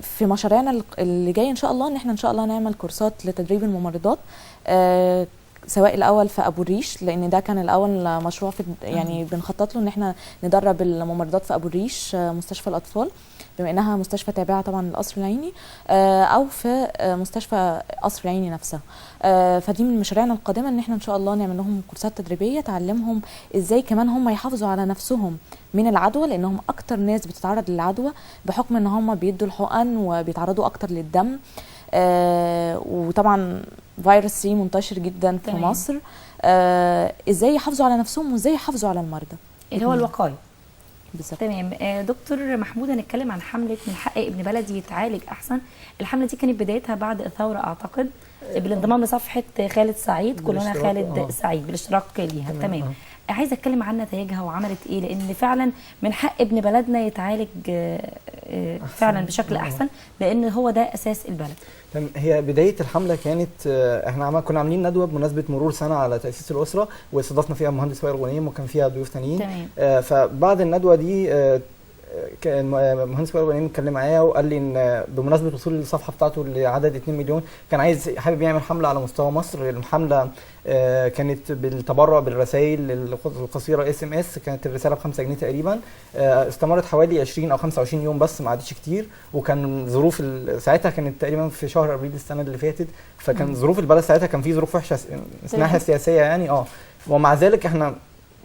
في مشاريعنا اللي جاي ان شاء الله ان احنا ان شاء الله نعمل كورسات لتدريب الممرضات، سواء الاول في ابو الريش، لان ده كان الاول مشروع في يعني بنخطط له ان احنا ندرب الممرضات في ابو الريش مستشفى الاطفال، بما انها مستشفى تابعه طبعا للقصر العيني، او في مستشفى قصر العيني نفسها. فدي من مشاريعنا القادمه ان احنا ان شاء الله نعمل لهم كورسات تدريبيه تعلمهم ازاي كمان هم يحافظوا على نفسهم من العدوى، لانهم اكتر ناس بتتعرض للعدوى بحكم ان هم بيدوا الحقن وبيتعرضوا اكتر للدم. وطبعا فيروس سي منتشر جدا في مصر. ازاي يحافظوا على نفسهم وازاي يحافظوا على المرضى، اللي هو الوقايه. بالظبط. تمام. دكتور محمود، هنتكلم عن حمله من حق ابن بلدي يتعالج احسن. الحمله دي كانت بدايتها بعد الثوره اعتقد، بالانضمام لصفحه خالد سعيد، كلنا خالد سعيد، بالاشتراك ليها. تمام. عايزه اتكلم عن نتائجها وعملت ايه، لان فعلا من حق ابن بلدنا يتعالج فعلا بشكل احسن، لان هو ده اساس البلد. هي بدايه الحمله كانت احنا كنا عاملين ندوه بمناسبه مرور سنه على تاسيس الاسره، واستضفنا فيها المهندس وائل غنيم، وكان فيها ضيوف ثانيين. فبعد الندوه دي كان المهندس وائل غنيم اتكلم معايا وقال لي ان بمناسبه وصول الصفحه بتاعته لعدد 2 مليون كان حابب يعمل حمله على مستوى مصر. الحمله كانت بالتبرع بالرسائل القصيره SMS، كانت الرساله ب5 جنيه تقريبا. استمرت حوالي 20 او 25 يوم بس، ما عادتش كتير. وكان ظروف ساعتها كانت تقريبا في شهر ابريل السنه اللي فاتت، فكان ظروف البلد ساعتها كان في ظروف وحشه من الناحيه السياسيه يعني. ومع ذلك احنا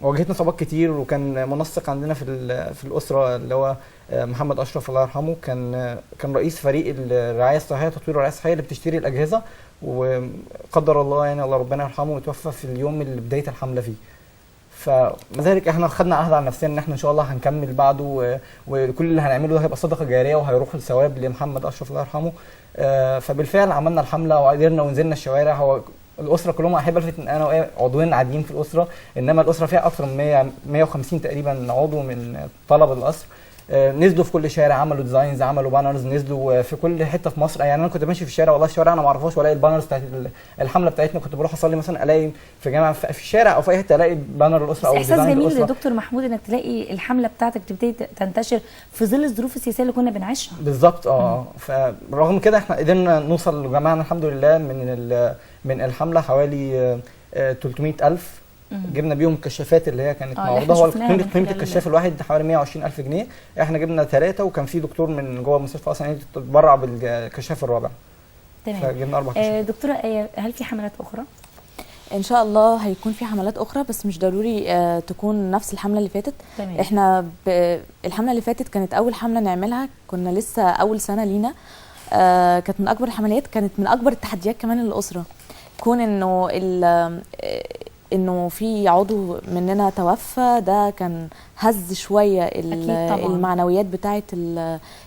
واجهتنا صعوبات كتير. وكان منسق عندنا في الاسره اللي هو محمد اشرف الله يرحمه، كان رئيس فريق الرعايه الصحيه، تطوير الرعايه الصحيه اللي بتشتري الاجهزه، وقدر الله يعني الله ربنا يرحمه وتوفى في اليوم اللي بدايه الحمله فيه. فلذلك احنا خدنا عهد على نفسنا ان احنا ان شاء الله هنكمل بعده، وكل اللي هنعمله ده هيبقى صدقه جاريه وهيروح الثواب لمحمد اشرف الله يرحمه. فبالفعل عملنا الحمله وقدرنا ونزلنا الشوارع. هو الاسره كلهم احب الفت ان انا عضوين عاديين في الاسره، انما الاسره فيها اكثر من 150 تقريبا عضو من طلبه القصر. نزلوا في كل شارع، عملوا ديزاينز، عملوا بانرز، نزلوا في كل حته في مصر. يعني انا كنت ماشي في الشارع، والله الشوارع انا ما اعرفهاش، والاقي البانرز بتاعت الحمله بتاعتنا. كنت بروح اصلي مثلا الاقي في جامعه في الشارع او في اي حته الاقي بانر الاسره او ديزاين الاسره. احساس جميل دكتور محمود انك تلاقي الحمله بتاعتك تبتدي تنتشر في ظل الظروف السياسيه اللي كنا بنعيشها. بالظبط. فرغم كده احنا قدرنا نوصل لجماعنا الحمد لله من الحمله حوالي 300,000. جبنا بيهم الكشافات اللي هي كانت معروضه. هو قيمه الكشاف الواحد حوالي 120,000 جنيه. احنا جبنا 3، وكان في دكتور من جوه مستشفى قصر العيني تتبرع بالكشاف الرابع. تمام. فجبنا 4 كشافات. دكتوره ايه، هل في حملات اخرى؟ ان شاء الله هيكون في حملات اخرى، بس مش ضروري تكون نفس الحمله اللي فاتت. تمام. احنا الحمله اللي فاتت كانت اول حمله نعملها، كنا لسه اول سنه لينا. كانت من اكبر الحملات، كانت من اكبر التحديات كمان للاسره، كون انه في عضو مننا توفى. ده كان هز شويه المعنويات بتاعه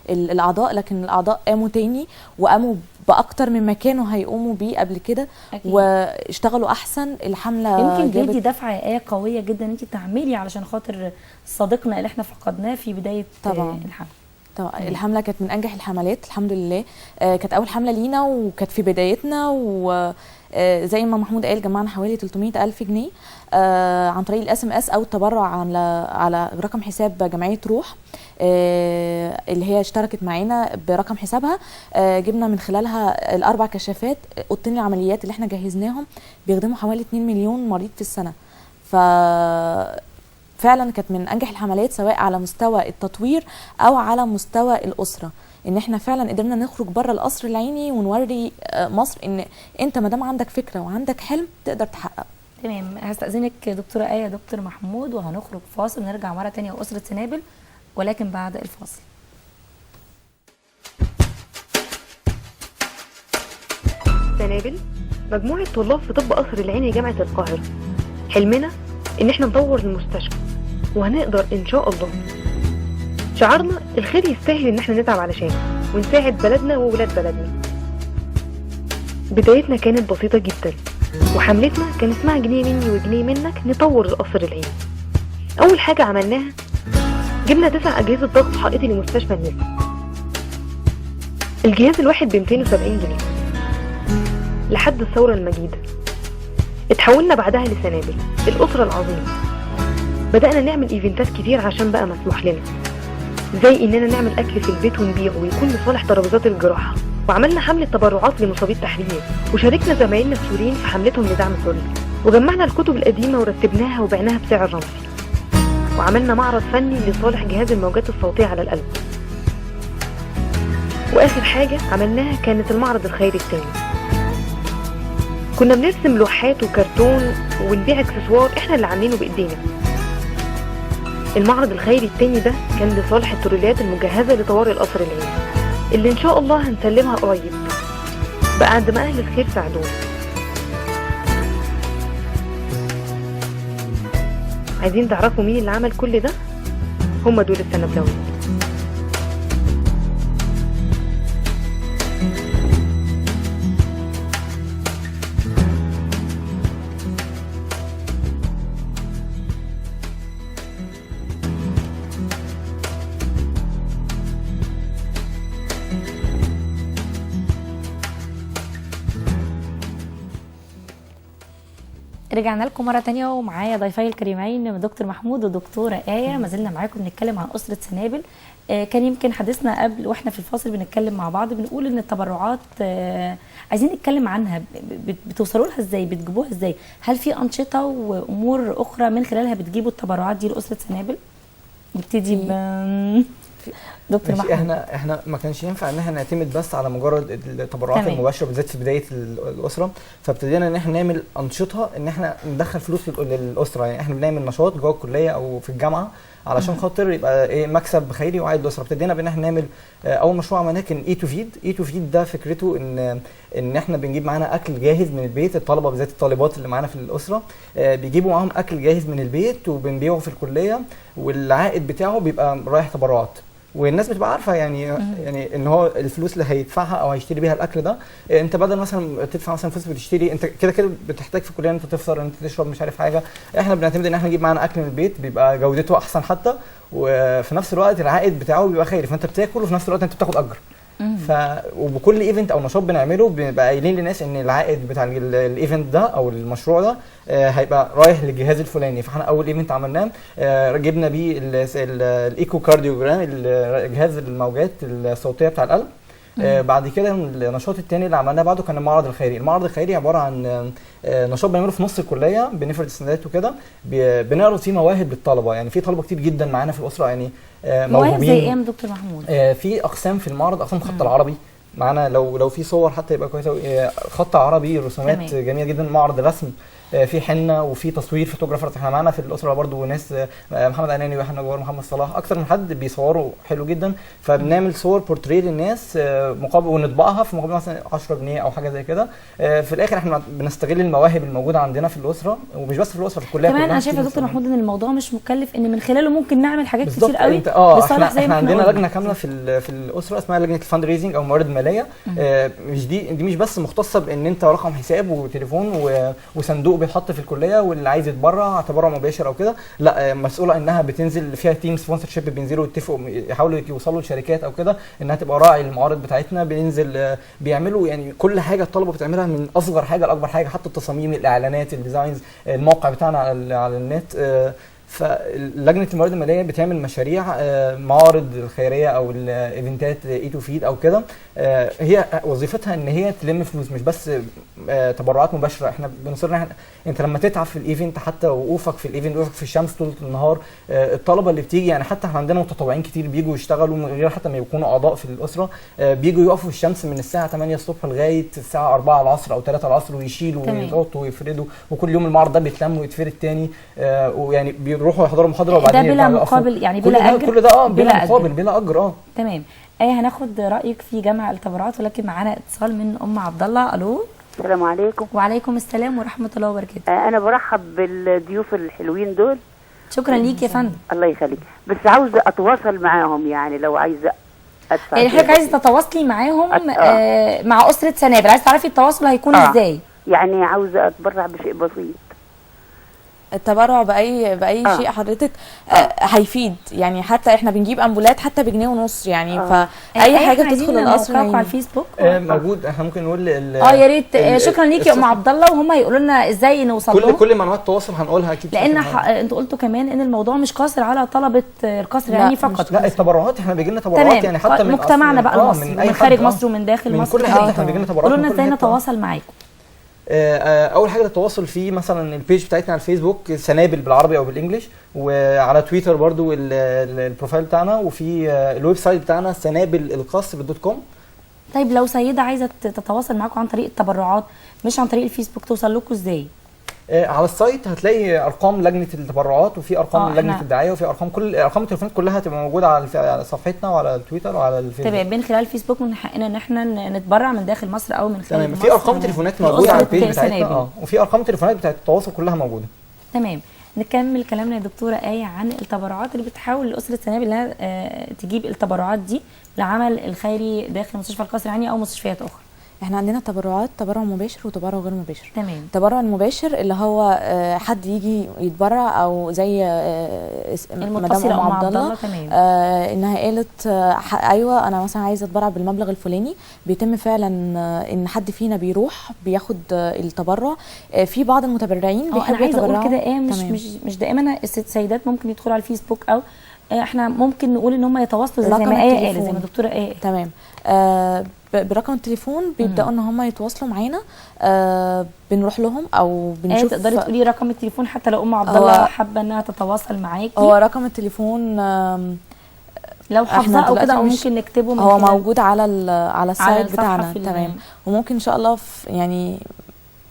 الاعضاء، لكن الاعضاء قاموا تاني وقاموا باكتر مما كانوا هيقوموا بيه قبل كده، واشتغلوا احسن. الحمله يمكن دي دفعه قويه جدا انت تعملي علشان خاطر صديقنا اللي احنا فقدناه في بدايه طبعا الحمله. طبعا الحمله كانت من انجح الحملات الحمد لله. كانت اول حمله لينا وكانت في بدايتنا، وزي ما محمود قال جمعنا حوالي 300,000 جنيه عن طريق الSMS او التبرع على رقم حساب جمعيه روح اللي هي اشتركت معانا برقم حسابها. جبنا من خلالها ال4 كشافات، اوضتين العمليات اللي احنا جهزناهم بيخدموا حوالي 2 مليون مريض في السنه. فعلا كانت من انجح الحملات سواء على مستوى التطوير او على مستوى الاسره، ان احنا فعلا قدرنا نخرج بره القصر العيني ونوري مصر ان انت ما دام عندك فكره وعندك حلم تقدر تحققه. تمام، هستأذنك دكتوره آية دكتور محمود، وهنخرج فاصل ونرجع مره ثانيه واسره سنابل، ولكن بعد الفاصل. سنابل مجموعه طلاب في طب قصر العيني جامعه القاهره، حلمنا ان احنا نطور المستشفى وهنقدر ان شاء الله. شعارنا الخير يستاهل ان احنا نتعب علشانه ونساعد بلدنا وولاد بلدنا. بدايتنا كانت بسيطة جدا، وحملتنا كان اسمها جنيه مني وجنيه منك نطور القصر العيني. اول حاجة عملناها جبنا 9 اجهزة ضغط حائطي لمستشفى النساء. الجهاز الواحد ب 270 جنيه لحد الثورة المجيدة. اتحولنا بعدها لسنابل الأسرة العظيمة. بدأنا نعمل ايفنتات كتير عشان بقى مسموح لنا، زي اننا نعمل اكل في البيت ونبيعه ويكون لصالح ترابيزات الجراحة. وعملنا حملة تبرعات لمصابي التحرير، وشاركنا زمايلنا السوريين في حملتهم لدعم سوريا. وجمعنا الكتب القديمة ورتبناها وبعناها بسعر رمزي. وعملنا معرض فني لصالح جهاز الموجات الصوتية على القلب. واخر حاجة عملناها كانت المعرض الخيري الثاني. كنا بنرسم لوحات وكرتون ونبيع اكسسوار احنا اللي عاملينه بايدينا. المعرض الخيري التاني ده كان لصالح التروليات المجهزة لطوارئ القصر العيني، اللي ان شاء الله هنسلمها قريب بعد ما اهل الخير ساعدونا. عايزين تعرفوا مين اللي عمل كل ده؟ هم دول السنبلاويين. رجعنا لكم مره تانية ومعايا ضيفي الكريمين دكتور محمود ودكتوره آية. ما زلنا معاكم بنتكلم عن اسره سنابل. كان يمكن حديثنا قبل واحنا في الفاصل بنتكلم مع بعض بنقول ان التبرعات عايزين نتكلم عنها، بتوصلوا لها ازاي؟ بتجيبوها ازاي؟ هل في انشطه وامور اخرى من خلالها بتجيبوا التبرعات دي لاسره سنابل؟ نبتدي دكتور محمود. احنا ما كانش ينفع ان احنا نعتمد بس على مجرد التبرعات المباشره بالذات في بدايه الاسره، فابتدينا ان احنا نعمل انشطه ان احنا ندخل فلوس للاسره. يعني احنا بنعمل نشاط جوه الكليه او في الجامعه علشان خاطر يبقى ايه مكسب خيري وعائد للاسره. ابتدينا بان احنا نعمل اول مشروع عملناه كان اي تو فيد. ده فكرته ان احنا بنجيب معانا اكل جاهز من البيت. الطلبه بالذات الطالبات اللي معانا في الاسره بيجيبوا معاهم اكل جاهز من البيت وبنبيعه في الكليه، والعائد بتاعه بيبقى رايح تبرعات. والناس بتبقى عارفه يعني ان هو الفلوس اللي هيدفعها او هيشتري بيها الاكل ده، انت بدل مثلا تدفع مثلا فلوس بتشتري، انت كده بتحتاج في الكليه انت تفطر، انت تشرب مش عارف حاجه. احنا بنعتمد ان احنا نجيب معانا اكل من البيت بيبقى جودته احسن حتى، وفي نفس الوقت العائد بتاعه بيبقى خيري، فانت بتاكل وفي نفس الوقت انت بتاخد اجر. وبكل ايفنت او نشاط بنعمله بنبقى قايلين للناس ان العائد بتاع الايفنت ده او المشروع ده هيبقى رايح للجهاز الفلاني. فاحنا اول ايفنت عملناه جبنا بيه الايكو كارديوجرام، جهاز الموجات الصوتيه بتاع القلب. بعد كده النشاط الثاني اللي عملناه بعده كان المعرض الخيري. المعرض الخيري عباره عن نشاط بنعمله في نص الكليه، بنفرد السندات وكده، بنعرض فيه مواهب للطلبه. يعني في طلبه كتير جدا معانا في الاسره يعني مواهب زي ايه يا دكتور محمود؟ في اقسام في المعرض، اقسام الخط العربي معانا، لو في صور حتى يبقى كويسه. خط عربي، رسومات جميله جدا، معرض رسم، في حنه، وفي تصوير فوتوغرافرز. احنا معانا في الاسره برضو ناس محمد عناني وحنا جوار محمد صلاح، اكثر من حد بيصوروا حلو جدا. فبنعمل صور بورتريه للناس مقابل ونطبعها في مقابل مثلا 10 جنيه او حاجه زي كده. في الاخر احنا بنستغل المواهب الموجوده عندنا في الاسره، ومش بس في الاسره، في الكليه كمان. انا شايفه يا دكتور محمود ان الموضوع مش مكلف، ان من خلاله ممكن نعمل حاجات بالزبط. كتير قوي احنا عندنا لجنه كامله في الاسره اسمها لجنه الفند ريزنج او الموارد الماليه الماليه. مش دي مش بس مختصه بان انت رقم حساب وتليفون وصندوق بيتحط في الكليه واللي عايز يتبرع تبرع مباشر او كده، لا مسؤوله انها بتنزل فيها تيم سبونسر شيب، بينزلوا يتفقوا يحاولوا يوصلوا لشركات او كده انها تبقى راعي المعارض بتاعتنا، بينزل بيعملوا يعني كل حاجه الطلبه بتعملها من اصغر حاجه لاكبر حاجه، حتى التصاميم، الاعلانات، الديزاينز، الموقع بتاعنا على النت. فلجنه الموارد الماليه بتعمل مشاريع معارض الخيريه او الايفنتات ايتو فيد او كده، هي وظيفتها ان هي تلم فلوس، مش بس تبرعات مباشره. احنا بنصر انت لما تتعب في الايفنت، حتى وقوفك في الايفنت، وقوفك في الشمس طول النهار، الطلبه اللي بتيجي يعني حتى احنا عندنا متطوعين كتير بيجوا يشتغلوا من غير حتى ما يكونوا اعضاء في الاسره، بيجوا يقفوا في الشمس من الساعه 8 الصبح لغايه الساعه 4 العصر او 3 العصر، ويشيلوا ويحطوا ويفردوا، وكل يوم المعرض ده بيتلم ويتفرد تاني، ويعني بيروحوا يحضروا محاضره وبعدين ده بلا مقابل يعني بلا اجر؟ كل ده بلا مقابل بلا اجر. تمام. هناخد رايك في جمع التبرعات، ولكن معانا اتصال من ام عبد الله. الو. السلام عليكم. وعليكم السلام ورحمه الله وبركاته. انا برحب بالضيوف الحلوين دول. شكرا ليك يا فندم. الله يخليك، بس عاوزه اتواصل معاهم، يعني لو عايزه ادفع. يعني حضرتك عايزه تتواصلي معاهم مع اسره سنابل، عايزه تعرفي التواصل هيكون ازاي؟ يعني عاوزه اتبرع بشيء بسيط. التبرع باي شيء حضرتك هيفيد، يعني حتى احنا بنجيب امبولات حتى بجنيه ونص يعني، فاي حاجه تدخل القصر على الفيسبوك موجود. احنا ممكن نقول يا ريت. شكرا ليكي يا ام عبد الله، وهم هيقولوا لنا ازاي نوصل لهم. كل معلومات التواصل هنقولها اكيد، لان انتوا قلتوا كمان ان الموضوع مش قاصر على طلبه القصر العيني فقط. لا، التبرعات احنا بيجي لنا تبرعات يعني حتى من مجتمعنا بقى المصري، من خارج مصر ومن داخل مصر، من كل حته احنا بيجي لنا تبرعات. قولوا لنا ازاي نتواصل معاكم. اول حاجه التواصل فيه مثلا البيج بتاعتنا على الفيسبوك سنابل بالعربي او بالانجلش، وعلى تويتر برضو البروفايل بتاعنا، وفي الويب سايت بتاعنا سنابلالقصر.com. طيب لو سيده عايزه تتواصل معاكم عن طريق التبرعات مش عن طريق الفيسبوك، توصل لكم ازاي؟ على السايت هتلاقي ارقام لجنه التبرعات، وفي ارقام لجنه الدعايه، وفي ارقام ارقام التليفونات كلها هتبقى موجوده على صفحتنا وعلى التويتر وعلى الفيسبوك. تمام. من خلال الفيسبوك من حقنا ان احنا نتبرع من داخل مصر او من خارج مصر. في ارقام تليفونات موجوده على البيج بتاعتنا، وفي ارقام تليفونات بتاعت التواصل كلها موجوده. تمام. نكمل كلامنا يا دكتوره آية عن التبرعات اللي بتحاول لاسره سنابل انها تجيب التبرعات دي لعمل الخيري داخل مستشفى القصر العيني او مستشفيات اخرى. احنا عندنا تبرعات، تبرع مباشر وتبرع غير مباشر. تمام. التبرع المباشر اللي هو حد يجي يتبرع، او زي مدام ام عبد الله انها قالت ايوه انا مثلا عايزه اتبرع بالمبلغ الفلاني، بيتم فعلا ان حد فينا بيروح بياخد التبرع. في بعض المتبرعين بيحبوا يتبرعوا. انا عايزه اقول كده مش دائما السيدات ممكن يدخلوا على الفيسبوك، او احنا ممكن نقول ان هم يتواصلوا زي ما آية قالت، زي ما الدكتوره آية قالت. تمام. برقم التليفون بيبداوا ان هم يتواصلوا معانا، بنروح لهم او بنشوف. تقدري تقولي رقم التليفون حتى لو ام عبد الله حابه انها تتواصل معاكي؟ هو رقم التليفون لو حافظاه او كده، او ممكن نكتبه هو موجود على السايت بتاعنا. تمام. وممكن ان شاء الله يعني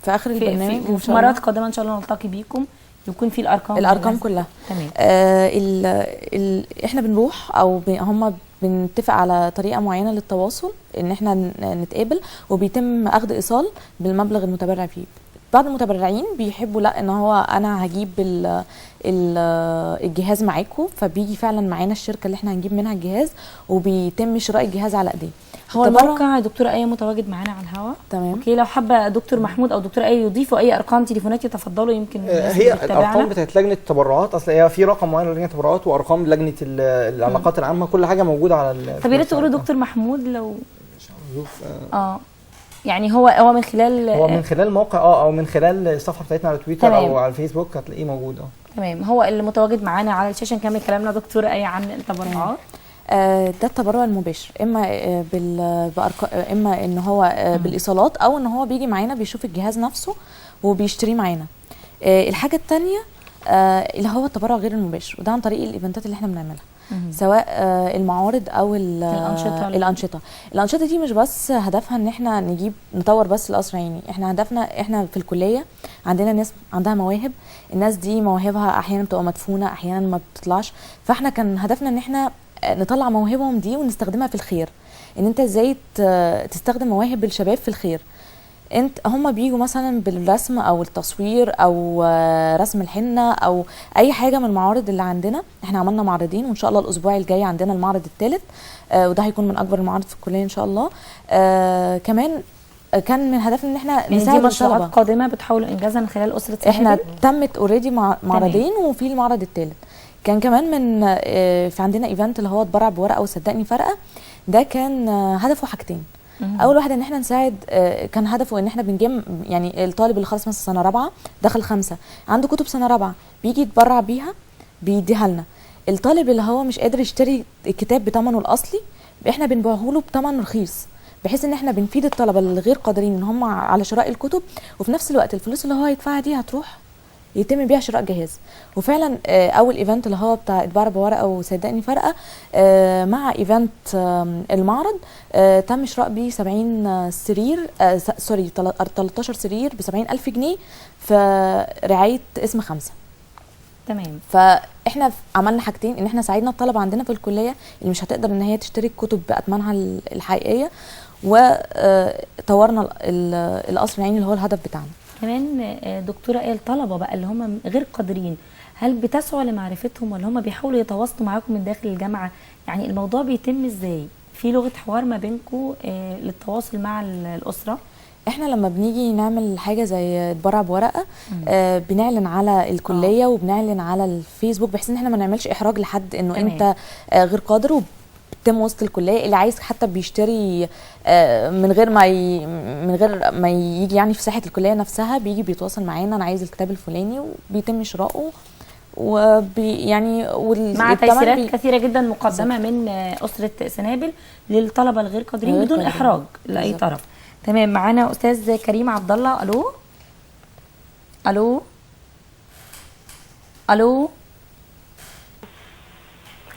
في اخر البرنامج وفي مرات قادمه ان شاء الله نلتقي بيكم يكون في الارقام كلها. تمام. احنا بنروح او هم بنتفق على طريقه معينه للتواصل، ان احنا نتقابل وبيتم اخذ ايصال بالمبلغ المتبرع فيه. بعض المتبرعين بيحبوا لا ان هو انا هجيب الجهاز معاكم، فبيجي فعلا معانا الشركه اللي احنا هنجيب منها الجهاز، وبيتم شراء الجهاز على ايديه. هو الموقع دكتوره آية متواجد معانا على الهواء. تمام. اوكي، لو حابه دكتور محمود او دكتوره آية يضيفوا اي ارقام تليفونات يتفضلوا. يمكن هي الارقام بتاعت لجنه التبرعات، اصل هي في رقم معين لجنه التبرعات وارقام لجنه العلاقات العامه، كل حاجه موجوده على طب يا ريت تقولوا دكتور محمود لو يعني هو من خلال الموقع او من خلال الصفحه بتاعتنا على تويتر. تمام. او على الفيسبوك هتلاقيه موجود. تمام. هو اللي متواجد معانا على الشاشه. نكمل كلامنا دكتوره آية عن التبرعات. ده التبرع المباشر، اما اما ان هو بالايصالات، او ان هو بيجي معانا بيشوف الجهاز نفسه وبيشتريه معانا. الحاجه الثانيه اللي هو التبرع غير المباشر، وده عن طريق الايفنتات اللي احنا بنعملها، سواء المعارض او الانشطه دي مش بس هدفها ان احنا نطور بس القصر العيني. احنا هدفنا احنا في الكليه عندنا ناس عندها مواهب، الناس دي مواهبها احيانا بتبقى مدفونه، احيانا ما بتطلعش، فاحنا كان هدفنا ان احنا نطلع مواهبهم دي ونستخدمها في الخير. ان انت ازاي تستخدم مواهب الشباب في الخير. هم بيجوا مثلا بالرسم او التصوير او رسم الحنه او اي حاجه من المعارض اللي عندنا. احنا عملنا معرضين وان شاء الله الاسبوع الجاي عندنا المعرض الثالث، وده هيكون من اكبر المعارض في الكليه ان شاء الله. كمان كان من هدفنا ان احنا يعني نساعد دي مشروعات الطلبه قادمه بتحاولوا انجازها من خلال اسره سنابل؟ احنا تمت اوريدي معرضين وفي المعرض الثالث. كان كمان من في عندنا ايفنت اللي هو اتبرع بورقه وصدقني فرقه. ده كان هدفه حاجتين. اول واحده ان احنا نساعد، كان هدفه ان احنا بنجم يعني الطالب اللي خلص مثلا سنه رابعه دخل 5 عنده كتب سنه رابعه بيجي يتبرع بيها بيديها لنا. الطالب اللي هو مش قادر يشتري الكتاب بثمنه الاصلي احنا بنبيعه له بثمن رخيص، بحيث ان احنا بنفيد الطلبه اللي غير قادرين ان هم على شراء الكتب، وفي نفس الوقت الفلوس اللي هو هيدفعها دي هتروح يتم بيها شراء جهاز. وفعلا اول ايفنت اللي هو بتاع اتبرع بورقه وصدقني فرقه مع ايفنت المعرض تم شراء بيه 70 سرير 13 سرير ب 70,000 جنيه في رعايه اسم 5. تمام. فاحنا عملنا حاجتين، ان احنا ساعدنا الطلبه عندنا في الكليه اللي مش هتقدر ان هي تشتري الكتب باثمانها الحقيقيه، وطورنا القصر العيني اللي هو الهدف بتاعنا. كمان دكتوره ايه الطلبه بقى اللي هم غير قادرين، هل بتسعوا لمعرفتهم ولا هم بيحاولوا يتواصلوا معاكم من داخل الجامعه؟ يعني الموضوع بيتم ازاي؟ في لغه حوار ما بينكم للتواصل مع الاسره؟ احنا لما بنيجي نعمل حاجه زي اتبرع بورقه بنعلن على الكليه وبنعلن على الفيسبوك، بحيث ان احنا ما نعملش احراج لحد انه انت غير قادر، وبتم وسط الكليه. اللي عايز حتى بيشتري من غير ما يجي يعني في ساحه الكليه نفسها، بيجي بيتواصل معانا انا عايز الكتاب الفلاني وبيتم شراؤه. يعني مع تيسيرات كثيره جدا مقدمه من اسره سنابل للطلبه الغير قادرين بدون احراج لاي طرف. تمام. معانا استاذ كريم عبد الله. الو الو الو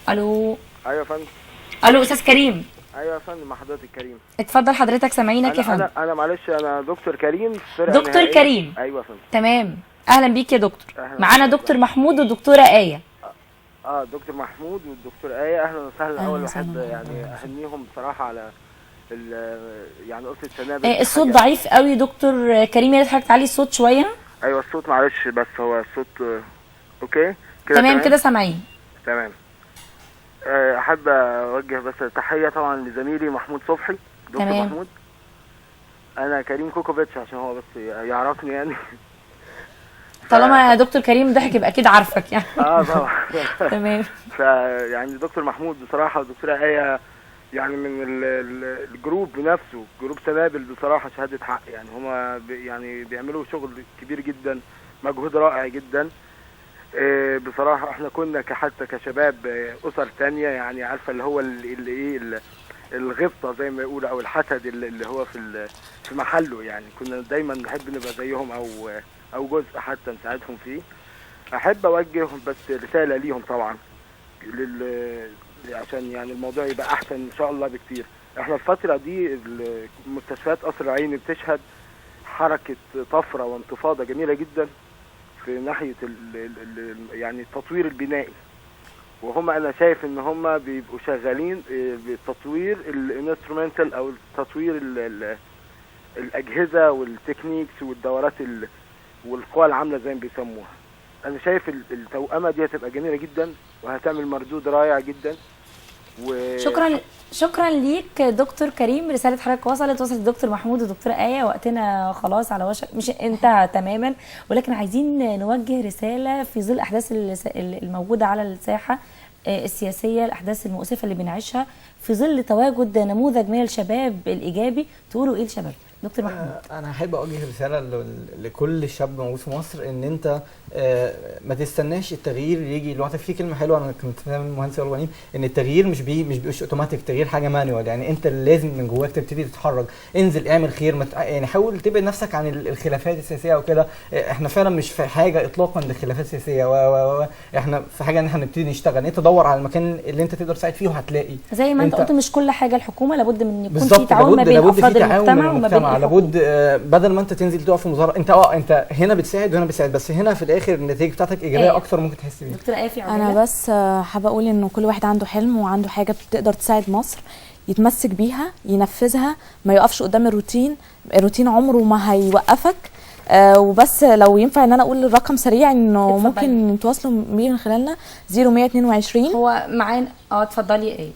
الو. ايوه يا فندم. الو استاذ كريم. ايوه يا فندم، مع حضرتك كريم. اتفضل حضرتك سامعينك يا فندم. انا معلش انا دكتور كريم في فرقه دكتور نهائية. كريم. ايوه يا فندم. تمام، اهلا بيك يا دكتور. معانا دكتور محمود والدكتوره ايه. دكتور محمود والدكتور ايه، اهلا وسهلا. اول واحد يعني اهنيهم بصراحه على يعني اسره سنابل. الصوت ضعيف قوي دكتور كريم، يا ريت حضرتك تعلي الصوت شويه. ايوه الصوت معلش، بس هو الصوت اوكي كده تمام كده سامعين. تمام. احب اوجه بس تحيه طبعا لزميلي محمود صبحي. دكتور تمام. محمود، انا كريم كوكوفيتش عشان هو بس يعرفني يعني. طالما يا دكتور كريم ضحك يبقى اكيد عارفك يعني. طبعا. تمام. فيعني دكتور محمود بصراحه والدكتوره ايه يعني من الجروب نفسه، جروب سنابل بصراحه شهاده حق. يعني هما يعني بيعملوا شغل كبير جدا، مجهود رائع جدا. بصراحه احنا كنا حتى كشباب اسر تانية يعني عارفه اللي هو اللي ايه الغبطه زي ما يقولوا او الحسد اللي هو في محله. يعني كنا دايما نحب نبقى زيهم او جزء حتى نساعدهم فيه. احب اوجه بس رساله ليهم طبعا عشان يعني الموضوع يبقى احسن ان شاء الله بكتير. احنا الفتره دي مستشفيات قصر العيني بتشهد حركه طفره وانتفاضه جميله جدا في ناحيه يعني التطوير البنائي. وهم انا شايف ان هم بيبقوا شغالين بتطوير الانسترومنتال او تطوير الاجهزه والتكنيكس والدورات والقوى العامله زي ما بيسموها. انا شايف التوأمه دي هتبقى جميله جدا وهتعمل مردود رائع جدا. شكرا ليك دكتور كريم. رساله حضرتك وصلت الدكتور محمود والدكتوره ايه. وقتنا خلاص على وشك، مش انتهى تماما، ولكن عايزين نوجه رساله في ظل الاحداث الموجوده على الساحه السياسيه، الاحداث المؤسفه اللي بنعيشها، في ظل تواجد نموذج من الشباب الايجابي. تقولوا ايه للشباب؟ دكتور محمود. انا احب اوجه رساله لكل شاب موجود في مصر، ان انت ما تستناش التغيير يجي لوحده. في كلمه حلوه انا كنت فاهم المهندس الغنيم ان التغيير مش بيبقاش اوتوماتيك، التغيير حاجه مانوال. يعني انت لازم من جواك تبتدي تتحرك، انزل اعمل خير، يعني حاول تبعد نفسك عن الخلافات السياسيه او كده. احنا فعلا مش في حاجه اطلاقا للخلافات السياسيه احنا في حاجه ان احنا نبتدي نشتغل. انت دور على المكان اللي انت تقدر تساعد فيه وهتلاقي. زي ما انت قلت مش كل حاجه الحكومه، لابد من يكون في تعاون ما بين افراد المجتمع وما بين لابد بدل ما انت تنزل تقف في مظاهره انت هنا بتساعد وهنا بتساعد، بس هنا في الاخر النتيجه بتاعتك ايجابيه اكتر ممكن تحس بيها. دكتوره ايه في انا بس حابه اقول انه كل واحد عنده حلم وعنده حاجه بتقدر تساعد مصر. يتمسك بيها ينفذها، ما يقفش قدام الروتين عمره ما هيوقفك. وبس لو ينفع ان انا اقول الرقم سريع انه ممكن يتواصلوا بيه من خلالنا 0122. هو معانا اتفضلي ايه؟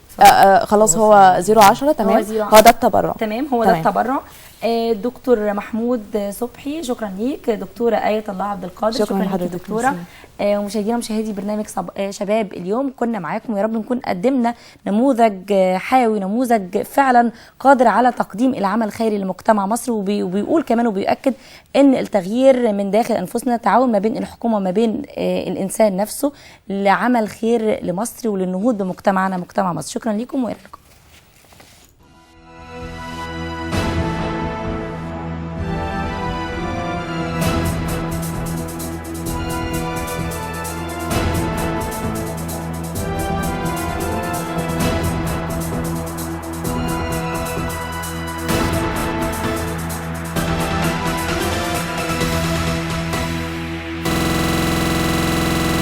خلاص هو 010. تمام، هو ده التبرع. تمام، هو ده التبرع. دكتور محمود صبحي شكرا ليك. دكتوره آية الله عبد القادر شكرا ليك دكتوره. ومشاهدينا ومشاهدي برنامج شباب اليوم كنا معاكم، ويا رب نكون قدمنا نموذج حيوي، نموذج فعلا قادر على تقديم العمل الخيري لمجتمع مصر، وبيقول كمان وبيؤكد ان التغيير من داخل انفسنا، تعاون ما بين الحكومه وما بين الانسان نفسه لعمل خير لمصر وللنهوض بمجتمعنا مجتمع مصر. شكرا لكم والى اللقاء.